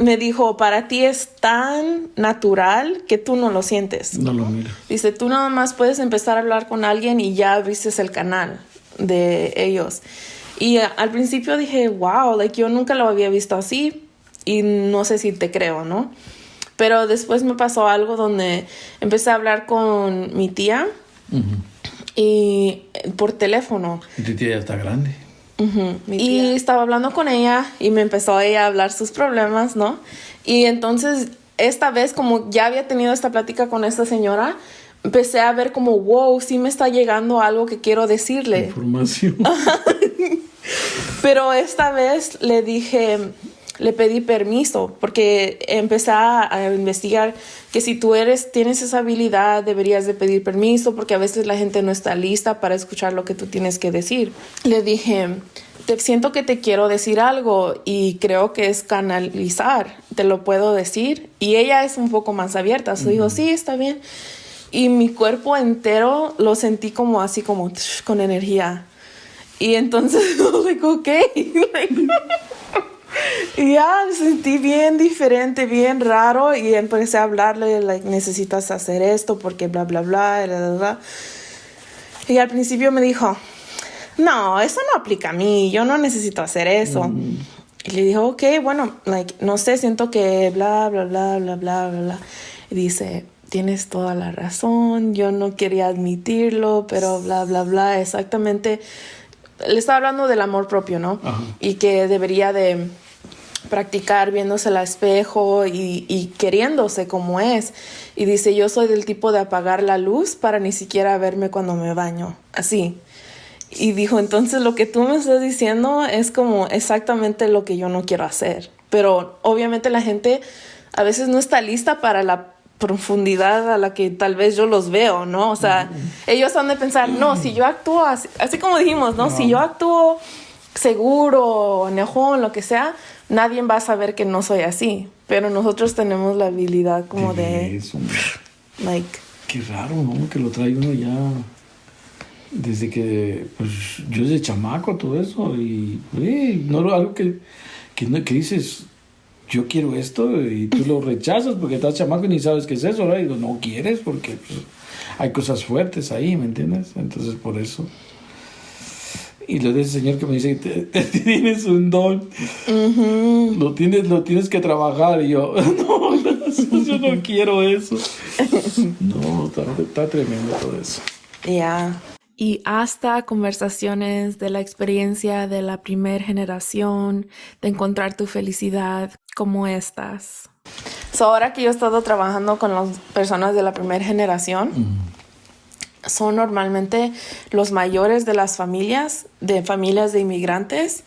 me dijo, para ti es tan natural que tú no lo sientes. No lo miras. Dice, tú nada más puedes empezar a hablar con alguien y ya abriste el canal de ellos. Y al principio dije, wow, yo nunca lo había visto así y no sé si te creo, ¿no? Pero después me pasó algo donde empecé a hablar con mi tía y por teléfono. Y tu tía ya está grande. Y estaba hablando con ella y me empezó ella a hablar sus problemas, ¿no? Y entonces esta vez, como ya había tenido esta plática con esta señora, empecé a ver como, wow, sí me está llegando algo que quiero decirle. Información. Pero esta vez le pedí permiso porque empecé a investigar que si tú tienes esa habilidad, deberías de pedir permiso porque a veces la gente no está lista para escuchar lo que tú tienes que decir. Le dije, siento que te quiero decir algo y creo que es canalizar, ¿te lo puedo decir? Y ella es un poco más abierta, dijo, sí, está bien. Y mi cuerpo entero lo sentí como así, como con energía. Y entonces, ok. Y ya me sentí bien diferente, bien raro. Y empecé a hablarle, necesitas hacer esto porque bla, bla, bla, bla, bla, bla. Y al principio me dijo, no, eso no aplica a mí. Yo no necesito hacer eso. Y le dijo, ok, bueno, no sé, siento que bla, bla, bla, bla, bla, bla, bla. Y dice, tienes toda la razón. Yo no quería admitirlo, pero bla, bla, bla. Exactamente. Le estaba hablando del amor propio, ¿no? Ajá. Y que debería de practicar viéndose al espejo y queriéndose como es. Y dice, yo soy del tipo de apagar la luz para ni siquiera verme cuando me baño. Así. Y dijo, entonces lo que tú me estás diciendo es como exactamente lo que yo no quiero hacer. Pero obviamente la gente a veces no está lista para la profundidad a la que tal vez yo los veo, ¿no? O sea, ellos han de pensar, no, si yo actúo así como dijimos, ¿no? Si yo actúo seguro, enojón, lo que sea, nadie va a saber que no soy así. Pero nosotros tenemos la habilidad como de... Eso, qué raro, ¿no? Que lo trae uno ya desde que, pues, yo desde chamaco, todo eso. Y, no algo que dices... Yo quiero esto y tú lo rechazas porque estás chamaco y ni sabes qué es eso, ¿verdad? Y digo, no quieres porque pues, hay cosas fuertes ahí, ¿me entiendes? Entonces, por eso. Y lo de ese señor que me dice, tienes un don, lo tienes que trabajar. Y yo, no, yo no quiero eso. No, está tremendo todo eso. Ya. Yeah. Y hasta conversaciones de la experiencia de la primera generación, de encontrar tu felicidad como estas. Ahora que yo he estado trabajando con las personas de la primera generación, son normalmente los mayores de las familias de inmigrantes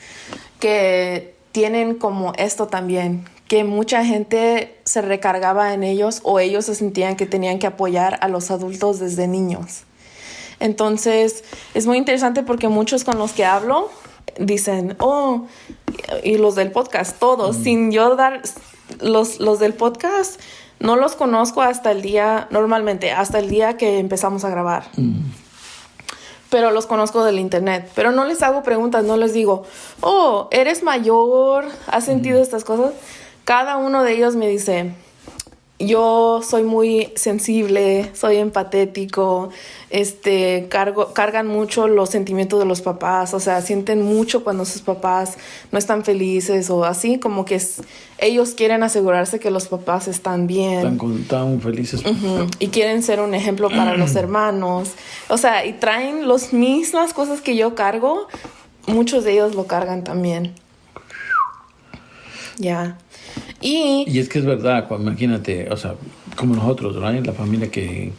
que tienen como esto también, que mucha gente se recargaba en ellos o ellos se sentían que tenían que apoyar a los adultos desde niños. Entonces, es muy interesante porque muchos con los que hablo dicen, oh, y los del podcast, todos, sin yo dar, los del podcast, no los conozco normalmente, hasta el día que empezamos a grabar. Pero los conozco del internet. Pero no les hago preguntas, no les digo, oh, ¿eres mayor? ¿Has sentido estas cosas? Cada uno de ellos me dice, yo soy muy sensible, soy empatético, cargan mucho los sentimientos de los papás, o sea, sienten mucho cuando sus papás no están felices o así, como que ellos quieren asegurarse que los papás están bien. Están felices. Y quieren ser un ejemplo para los hermanos. O sea, y traen las mismas cosas que yo cargo, muchos de ellos lo cargan también. Ya. Y es que es verdad, imagínate, o sea, como nosotros, right? La familia que...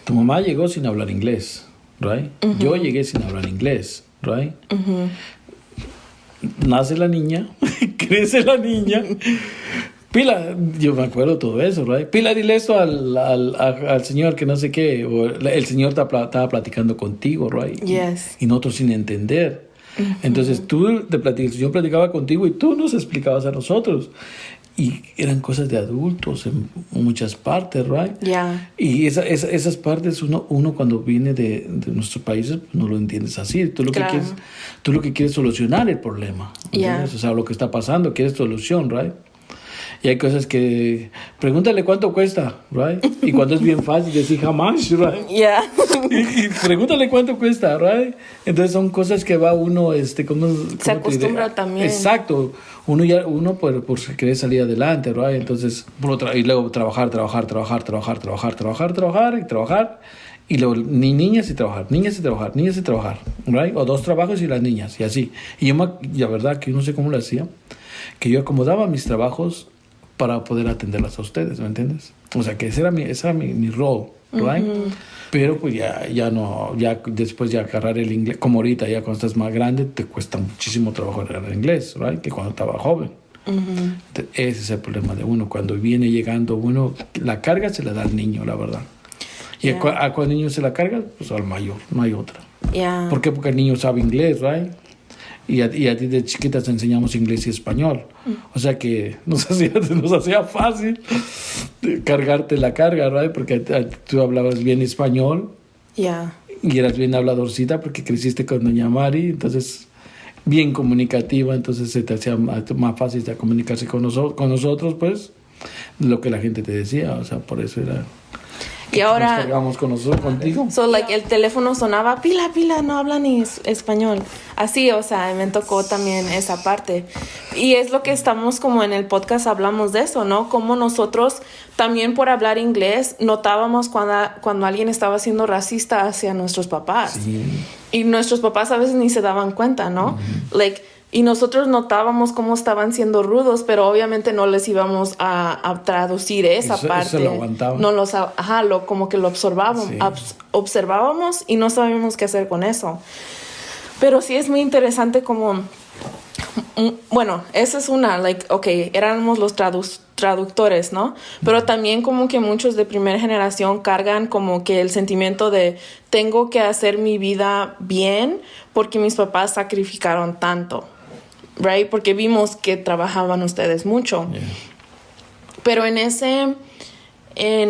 Tu mamá llegó sin hablar inglés, right? Yo llegué sin hablar inglés, right? Nace la niña, crece la niña. Pila, yo me acuerdo todo eso, right? Pila, dile esto al señor que no sé qué, o el señor estaba platicando contigo, right? Yes. Y nosotros sin entender. Entonces yo platicaba contigo y tú nos explicabas a nosotros. Y eran cosas de adultos en muchas partes, right? Yeah. Y esas partes uno cuando viene de nuestros países no lo entiendes así. Tú lo que quieres solucionar el problema. Yeah. O sea, lo que está pasando, quieres solución, right? Y hay cosas que... Pregúntale cuánto cuesta, right? Y cuando es bien fácil decir jamás, right? Yeah. Y pregúntale cuánto cuesta, right? Entonces son cosas que va uno, ¿cómo se acostumbra también. Exacto. Uno por querer salir adelante, right? Entonces, y luego trabajar. Y luego niñas y trabajar, right? O 2 trabajos y las niñas, y así. Y la verdad que yo no sé cómo lo hacía, que yo acomodaba mis trabajos para poder atenderlas a ustedes, ¿me entiendes? O sea, que ese era mi rol, right? Pero pues ya después de agarrar el inglés, como ahorita ya cuando estás más grande, te cuesta muchísimo trabajo agarrar inglés, right? Que cuando estaba joven. Ese es el problema de uno. Cuando viene llegando uno, la carga se la da al niño, la verdad. Y a cuál niño se la carga, pues al mayor, no hay otra. ¿Por qué? Porque el niño sabe inglés, right? Y a ti de chiquitas te enseñamos inglés y español. O sea que nos hacía fácil cargarte la carga, ¿right? Porque tú hablabas bien español. Y eras bien habladorcita porque creciste con doña Mari. Entonces, bien comunicativa. Entonces se te hacía más fácil de comunicarse con nosotros, pues, lo que la gente te decía. O sea, por eso era... Y ahora... Nos cargamos contigo. El teléfono sonaba, pila, no hablan ni español. Así, o sea, me tocó también esa parte. Y es lo que estamos como en el podcast hablamos de eso, ¿no? Como nosotros también por hablar inglés notábamos cuando alguien estaba siendo racista hacia nuestros papás. Sí. Y nuestros papás a veces ni se daban cuenta, ¿no? Y nosotros notábamos cómo estaban siendo rudos, pero obviamente no les íbamos a traducir esa parte. Eso lo aguantaban. No como que lo observábamos y no sabíamos qué hacer con eso. Pero sí es muy interesante como... Bueno, esa es una, éramos los traductores, ¿no? Pero también como que muchos de primera generación cargan como que el sentimiento de tengo que hacer mi vida bien porque mis papás sacrificaron tanto, right? Porque vimos que trabajaban ustedes mucho. Yeah. Pero en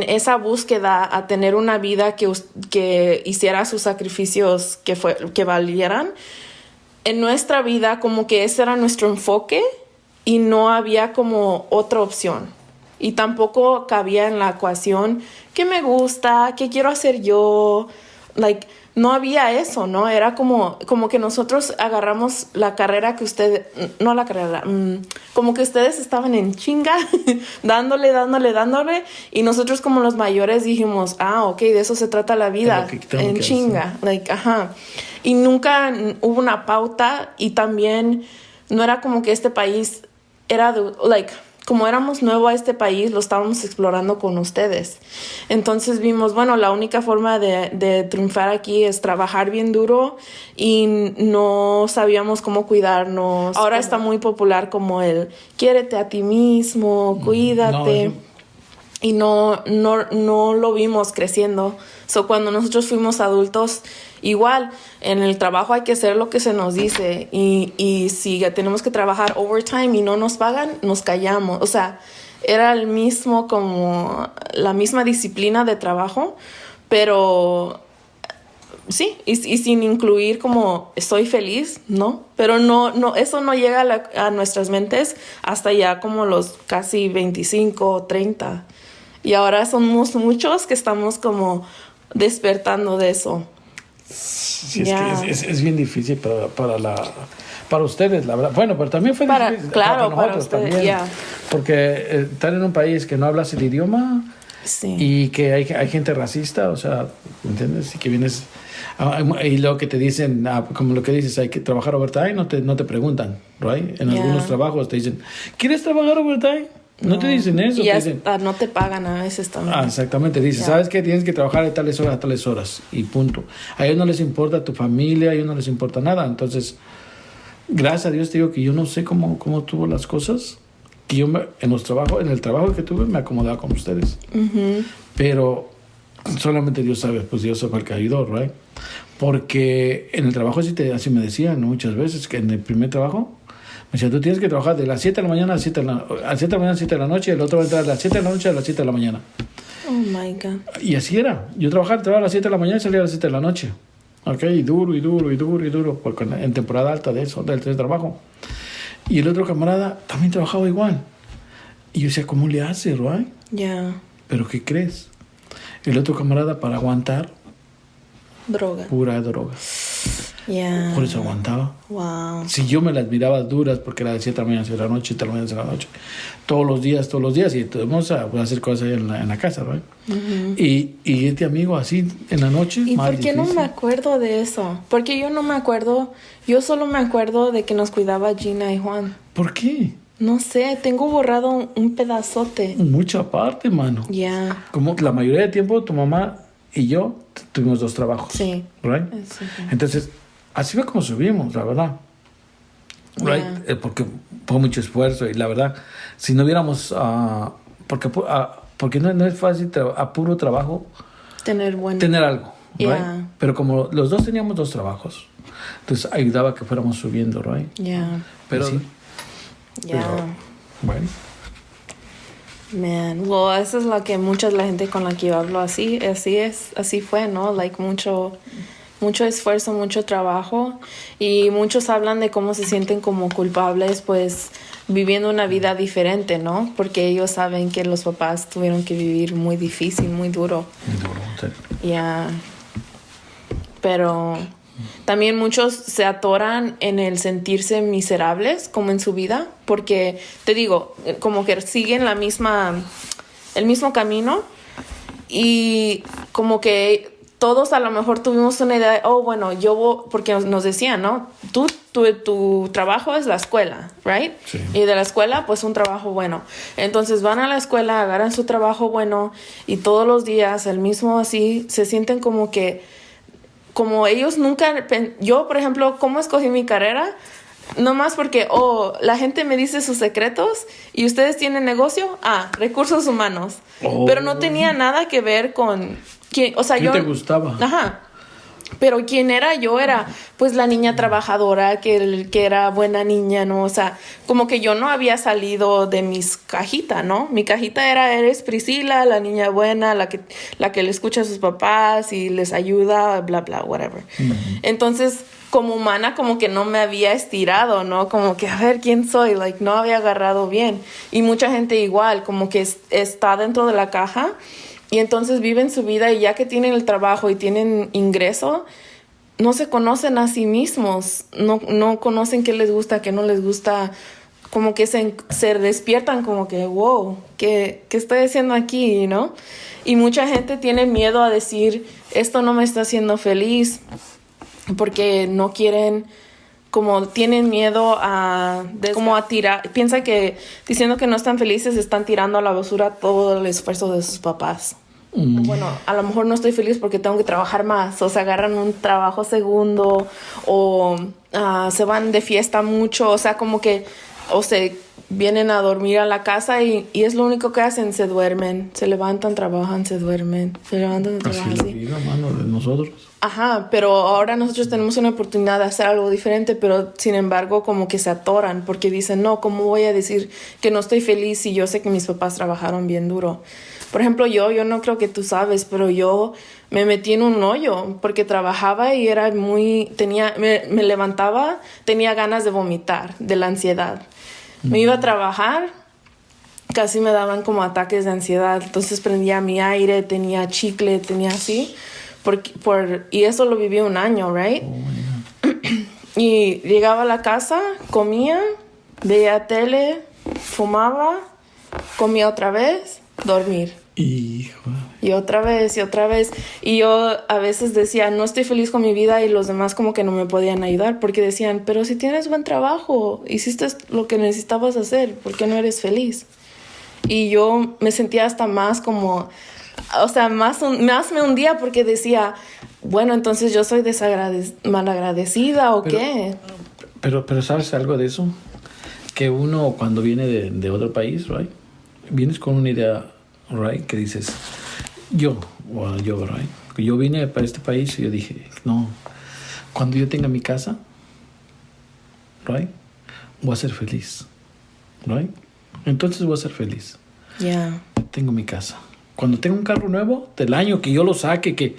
esa búsqueda a tener una vida que hiciera sus sacrificios que valieran, en nuestra vida como que ese era nuestro enfoque y no había como otra opción. Y tampoco cabía en la ecuación qué me gusta, qué quiero hacer yo. No había eso, ¿no? Era como que nosotros agarramos la carrera que ustedes... No la carrera, como que ustedes estaban en chinga, dándole. Y nosotros como los mayores dijimos, ok, de eso se trata la vida, en chinga. Y nunca hubo una pauta y también no era como que este país era como éramos nuevos a este país, lo estábamos explorando con ustedes. Entonces vimos, bueno, la única forma de triunfar aquí es trabajar bien duro y no sabíamos cómo cuidarnos. Ahora está muy popular como el quiérete a ti mismo, cuídate. y no lo vimos creciendo. So, cuando nosotros fuimos adultos, igual, en el trabajo hay que hacer lo que se nos dice. Y si ya tenemos que trabajar overtime y no nos pagan, nos callamos. O sea, era el mismo, como la misma disciplina de trabajo, pero sí, y sin incluir como estoy feliz, ¿no? Pero no, eso no llega a nuestras mentes hasta ya como los casi 25, 30. Y ahora somos muchos que estamos como despertando de eso. Sí, es que es bien difícil para ustedes, la verdad. Bueno, pero también fue difícil claro, para nosotros ustedes, también. yeah. Porque estar en un país que no hablas el idioma Sí. y que hay gente racista, o sea, ¿entiendes? Y que vienes... Y luego que te dicen, como lo que dices, hay que trabajar overtime, no te preguntan, ¿right? En algunos trabajos te dicen, ¿quieres trabajar overtime? No te dicen eso. Y te hasta dicen, no te pagan a veces también. exactamente. Dices, ¿sabes qué? Tienes que trabajar de tales horas a tales horas. Y punto. A ellos no les importa tu familia, a ellos no les importa nada. Entonces, gracias a Dios te digo que yo no sé cómo tuvo las cosas. Que yo en el trabajo que tuve me acomodaba con ustedes. Uh-huh. Pero solamente Dios sabe, pues Dios fue el que ayudó, ¿right? Porque en el trabajo así me decían, ¿no? Muchas veces, que en el primer trabajo me decían, tú tienes que trabajar de las 7 de la mañana a 7 de la mañana a 7 de la noche, y el otro va a entrar a las 7 de la noche a las 7 de la mañana. Oh my God. Y así era. Yo trabajaba a las 7 de la mañana y salía a las 7 de la noche. ¿Ok? Y duro, porque en temporada alta del trabajo. Y el otro camarada también trabajaba igual. Y yo decía, ¿cómo le hace, right? Ya. ¿Pero qué crees? El otro camarada, para aguantar, Droga. pura droga. Ya. Por eso aguantaba. Wow. Si yo me las miraba duras, porque era de 7 de la mañana a 7 de la noche, 7 de la mañana a 7 de la noche, todos los días, y vamos a hacer cosas ahí en la casa, ¿right? Uh-huh. Y este amigo así, en la noche, ¿Y más por qué no difícil. me acuerdo de eso? Porque yo no me acuerdo, yo solo me acuerdo de que nos cuidaba Gina y Juan. ¿Por qué? No sé, tengo borrado un pedazote. Mucha parte, mano. Ya. Como la mayoría de tiempo, tu mamá y yo tuvimos 2 trabajos. Sí. ¿Right? Sí. Entonces, así fue como subimos, la verdad. Right? Yeah. Porque fue mucho esfuerzo y la verdad, si no hubiéramos... porque no es fácil a puro trabajo Tener algo. Yeah. Right? Pero como los dos teníamos 2 trabajos, entonces ayudaba a que fuéramos subiendo, right? Ya. Pero sí. Ya. Bueno. Man, well, eso es lo que la gente con la que yo hablo así fue, ¿no? Like mucho esfuerzo, mucho trabajo, y muchos hablan de cómo se sienten como culpables, pues viviendo una vida diferente, ¿no? Porque ellos saben que los papás tuvieron que vivir muy difícil, muy duro. Muy duro, sí. Ya. Pero también muchos se atoran en el sentirse miserables como en su vida, porque te digo, como que siguen el mismo camino, y como que todos a lo mejor tuvimos una idea de, bueno, porque nos decían, ¿no? Tu trabajo es la escuela, right? Sí. Y de la escuela, pues un trabajo bueno. Entonces van a la escuela, agarran su trabajo bueno, y todos los días el mismo así, se sienten como ellos nunca... Yo, por ejemplo, ¿cómo escogí mi carrera? Nomás porque, la gente me dice sus secretos y ustedes tienen negocio. Recursos humanos. Pero no tenía nada que ver con... ¿Qué te gustaba? Ajá. Pero quién era yo, era pues la niña trabajadora, que era buena niña, ¿no? O sea, como que yo no había salido de mis cajitas, ¿no? Mi cajita eres Priscila, la niña buena, la que le escucha a sus papás y les ayuda, bla, bla, whatever. Uh-huh. Entonces, como humana, como que no me había estirado, ¿no? Como que, a ver, ¿quién soy? Like, no había agarrado bien. Y mucha gente igual, como que está dentro de la caja. Y entonces viven su vida, y ya que tienen el trabajo y tienen ingreso, no se conocen a sí mismos. No conocen qué les gusta, qué no les gusta. Como que se despiertan como que, wow, ¿qué estoy haciendo aquí? ¿No? Y mucha gente tiene miedo a decir, esto no me está haciendo feliz, porque no quieren... como tienen miedo a tirar, piensan que diciendo que no están felices están tirando a la basura todo el esfuerzo de sus papás. Bueno, a lo mejor no estoy feliz porque tengo que trabajar más, o se agarran un trabajo segundo, o se van de fiesta mucho, o sea, como que o se vienen a dormir a la casa y es lo único que hacen, se duermen, se levantan, trabajan, se duermen, se levantan, trabajan. Así es la vida, mano, de nosotros. Ajá, pero ahora nosotros tenemos una oportunidad de hacer algo diferente, pero sin embargo como que se atoran porque dicen, no, ¿cómo voy a decir que no estoy feliz si yo sé que mis papás trabajaron bien duro? Por ejemplo, yo no creo que tú sabes, pero yo me metí en un hoyo porque trabajaba y era me levantaba, tenía ganas de vomitar, de la ansiedad. Me iba a trabajar, casi me daban como ataques de ansiedad, entonces prendía mi aire, tenía chicle, tenía así, y eso lo viví un año, right? Y llegaba a la casa, comía, veía tele, fumaba, comía otra vez, dormir. Hijo. Y otra vez, y otra vez. Y yo a veces decía, no estoy feliz con mi vida, y los demás como que no me podían ayudar porque decían, pero si tienes buen trabajo, hiciste lo que necesitabas hacer, ¿por qué no eres feliz? Y yo me sentía hasta más como, o sea, más me hundía porque decía, bueno, entonces yo soy malagradecida o qué. Pero ¿sabes algo de eso? Que uno cuando viene de otro país, right? Vienes con una idea, right? Que dices, right? Yo vine para este país y yo dije, no, cuando yo tenga mi casa, right? Voy a ser feliz, right? Entonces voy a ser feliz. Yeah. Tengo mi casa. Cuando tenga un carro nuevo, del año que yo lo saque,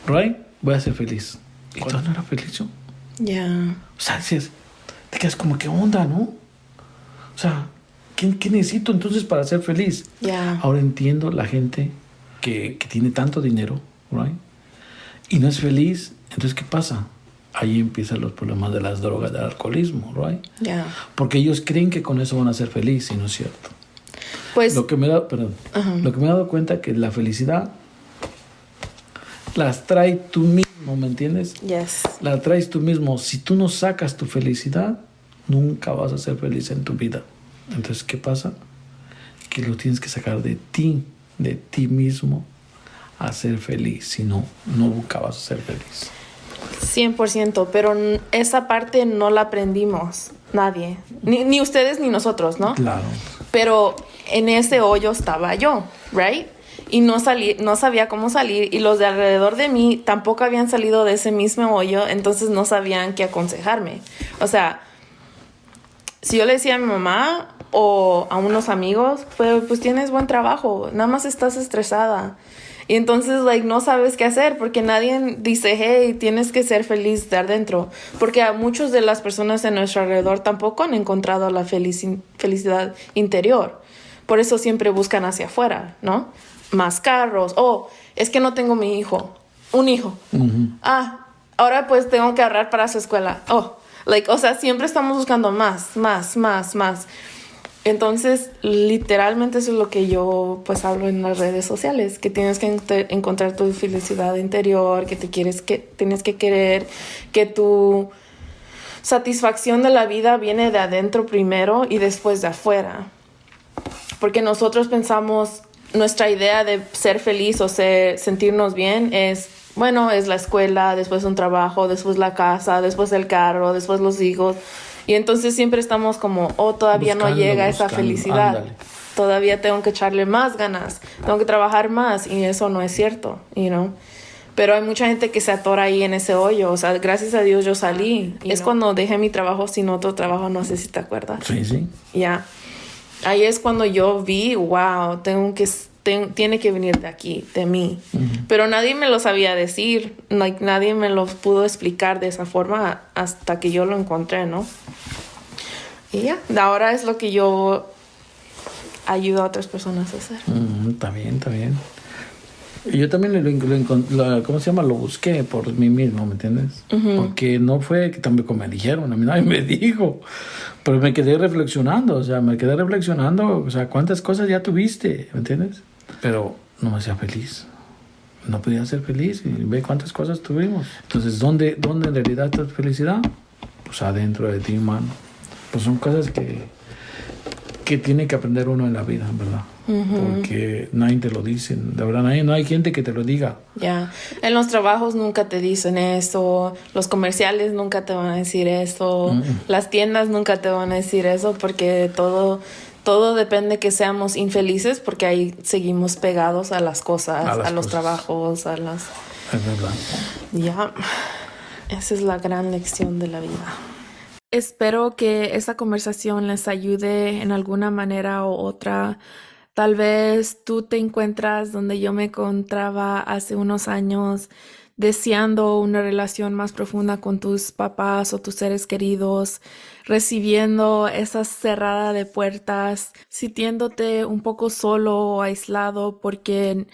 right? Voy a ser feliz. Y tú no eras feliz yo. Yeah. O sea, te quedas como, ¿qué onda, no? O sea, ¿qué necesito entonces para ser feliz? Yeah. Ahora entiendo la gente que tiene tanto dinero, right? Y no es feliz. Entonces, ¿qué pasa? Ahí empiezan los problemas de las drogas, del alcoholismo, right? Yeah. Porque ellos creen que con eso van a ser felices y no es cierto. Pues, Lo que me he dado cuenta que la felicidad las trae tú mismo, ¿me entiendes? yes. La traes tú mismo. Si tú no sacas tu felicidad, nunca vas a ser feliz en tu vida. Entonces, ¿qué pasa? Que lo tienes que sacar de ti mismo, a ser feliz. Si no, nunca vas a ser feliz. 100%, pero esa parte no la aprendimos, nadie. Ni ustedes ni nosotros, ¿no? Claro. Pero en ese hoyo estaba yo, right? Y no sabía cómo salir, y los de alrededor de mí tampoco habían salido de ese mismo hoyo, entonces no sabían qué aconsejarme. O sea, si yo le decía a mi mamá o a unos amigos, pues tienes buen trabajo, nada más estás estresada. Y entonces, no sabes qué hacer porque nadie dice, hey, tienes que ser feliz de adentro. Porque a muchas de las personas en nuestro alrededor tampoco han encontrado la felicidad interior. Por eso siempre buscan hacia afuera, ¿no? Más carros. Oh, es que no tengo un hijo. Uh-huh. Ahora pues tengo que ahorrar para su escuela. O sea, siempre estamos buscando más. Entonces, literalmente eso es lo que yo pues hablo en las redes sociales, que tienes que encontrar tu felicidad interior, que tienes que querer, que tu satisfacción de la vida viene de adentro primero y después de afuera. Porque nosotros pensamos, nuestra idea de ser feliz o sentirnos bien es la escuela, después un trabajo, después la casa, después el carro, después los hijos. Y entonces siempre estamos como, todavía no llega esa felicidad. Ándale. Todavía tengo que echarle más ganas, tengo que trabajar más, y eso no es cierto, Pero hay mucha gente que se atora ahí en ese hoyo. O sea, gracias a Dios yo salí. Es cuando dejé mi trabajo sin otro trabajo, no sé si te acuerdas. Sí. Ya. Ahí es cuando yo vi, wow, tiene que venir de aquí, de mí. Uh-huh. Pero nadie me lo sabía decir. Nadie me lo pudo explicar de esa forma hasta que yo lo encontré, ¿no? Y ya, ahora es lo que yo ayudo a otras personas a hacer. Está bien. Y yo también lo busqué por mí mismo, ¿me entiendes? Uh-huh. Porque no fue que tampoco me dijeron, a mí nadie me dijo. Pero me quedé reflexionando, o sea, cuántas cosas ya tuviste, ¿me entiendes? Pero no me hacía feliz. No podía ser feliz y ve cuántas cosas tuvimos. Entonces, ¿dónde en realidad está tu felicidad? Pues adentro de ti, mano. Pues son cosas que que tiene que aprender uno en la vida, ¿verdad? Porque nadie te lo dice, de verdad, no hay gente que te lo diga. Ya, en los trabajos nunca te dicen eso, los comerciales nunca te van a decir eso, las tiendas nunca te van a decir eso, porque todo depende que seamos infelices, porque ahí seguimos pegados a las cosas, a los trabajos, a las... Es verdad. Ya, esa es la gran lección de la vida. Espero que esta conversación les ayude en alguna manera u otra. Tal vez tú te encuentras donde yo me encontraba hace unos años, deseando una relación más profunda con tus papás o tus seres queridos, recibiendo esa cerrada de puertas, sintiéndote un poco solo o aislado porque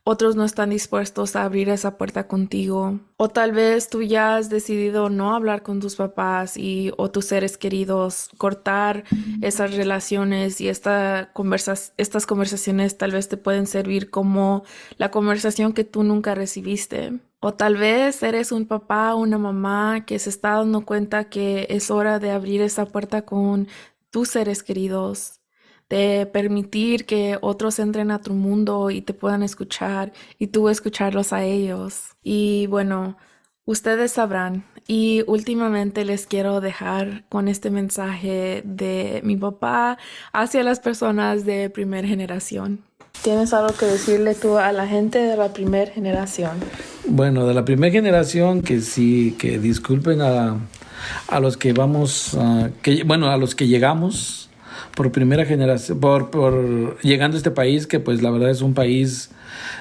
otros no están dispuestos a abrir esa puerta contigo. O tal vez tú ya has decidido no hablar con tus papás o tus seres queridos, cortar esas relaciones y estas conversaciones tal vez te pueden servir como la conversación que tú nunca recibiste. O tal vez eres un papá o una mamá que se está dando cuenta que es hora de abrir esa puerta con tus seres queridos, de permitir que otros entren a tu mundo y te puedan escuchar y tú escucharlos a ellos. Y bueno, ustedes sabrán. Y últimamente les quiero dejar con este mensaje de mi papá hacia las personas de primera generación. ¿Tienes algo que decirle tú a la gente de la primera generación? Bueno, de la primera generación, que sí, que disculpen a los que vamos, a los que llegamos por primera generación, por llegando a este país, que pues la verdad es un país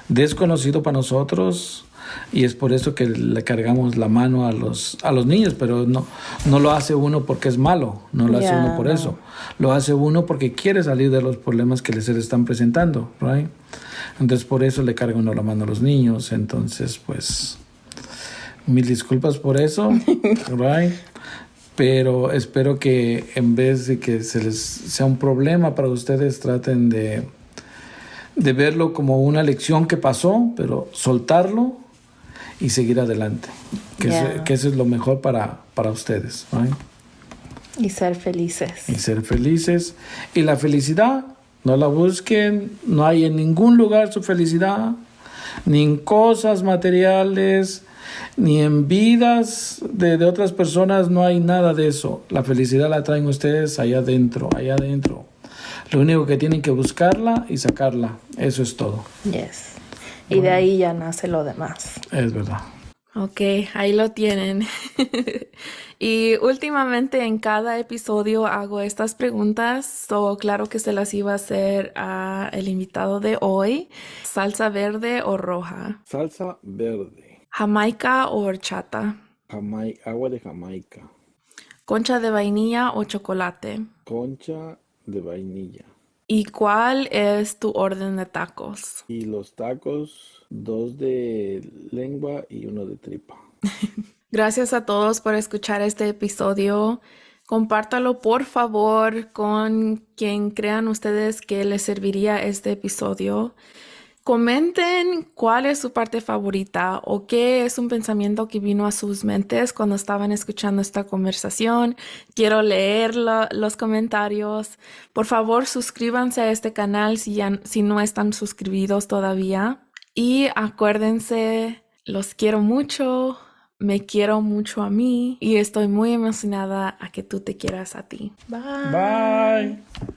desconocido para nosotros, y es por eso que le cargamos la mano a los niños, pero no lo hace uno porque es malo, no lo hace uno por eso, lo hace uno porque quiere salir de los problemas que se le están presentando, right? Entonces por eso le carga uno la mano a los niños. Entonces pues mil disculpas por eso, right? Pero espero que en vez de que se les sea un problema para ustedes, traten de verlo como una lección que pasó, pero soltarlo y seguir adelante. Que eso es lo mejor para ustedes, ¿right? Y ser felices. Y ser felices. Y la felicidad, no la busquen, no hay en ningún lugar su felicidad, ni en cosas materiales, ni en vidas de otras personas, no hay nada de eso. La felicidad la traen ustedes allá adentro, allá adentro. Lo único que tienen que buscarla y sacarla, eso es todo. Yes. Y de ahí ya nace lo demás. Es verdad. Ok, ahí lo tienen. Y últimamente en cada episodio hago estas preguntas, claro que se las iba a hacer al invitado de hoy. ¿Salsa verde o roja? Salsa verde. ¿Jamaica o horchata? Agua de Jamaica. ¿Concha de vainilla o chocolate? Concha de vainilla. ¿Y cuál es tu orden de tacos? Y los tacos, 2 de lengua y 1 de tripa. Gracias a todos por escuchar este episodio. Compártalo por favor con quien crean ustedes que les serviría este episodio. Comenten cuál es su parte favorita o qué es un pensamiento que vino a sus mentes cuando estaban escuchando esta conversación. Quiero leer los comentarios. Por favor, suscríbanse a este canal si no están suscritos todavía. Y acuérdense, los quiero mucho, me quiero mucho a mí y estoy muy emocionada a que tú te quieras a ti. Bye. Bye.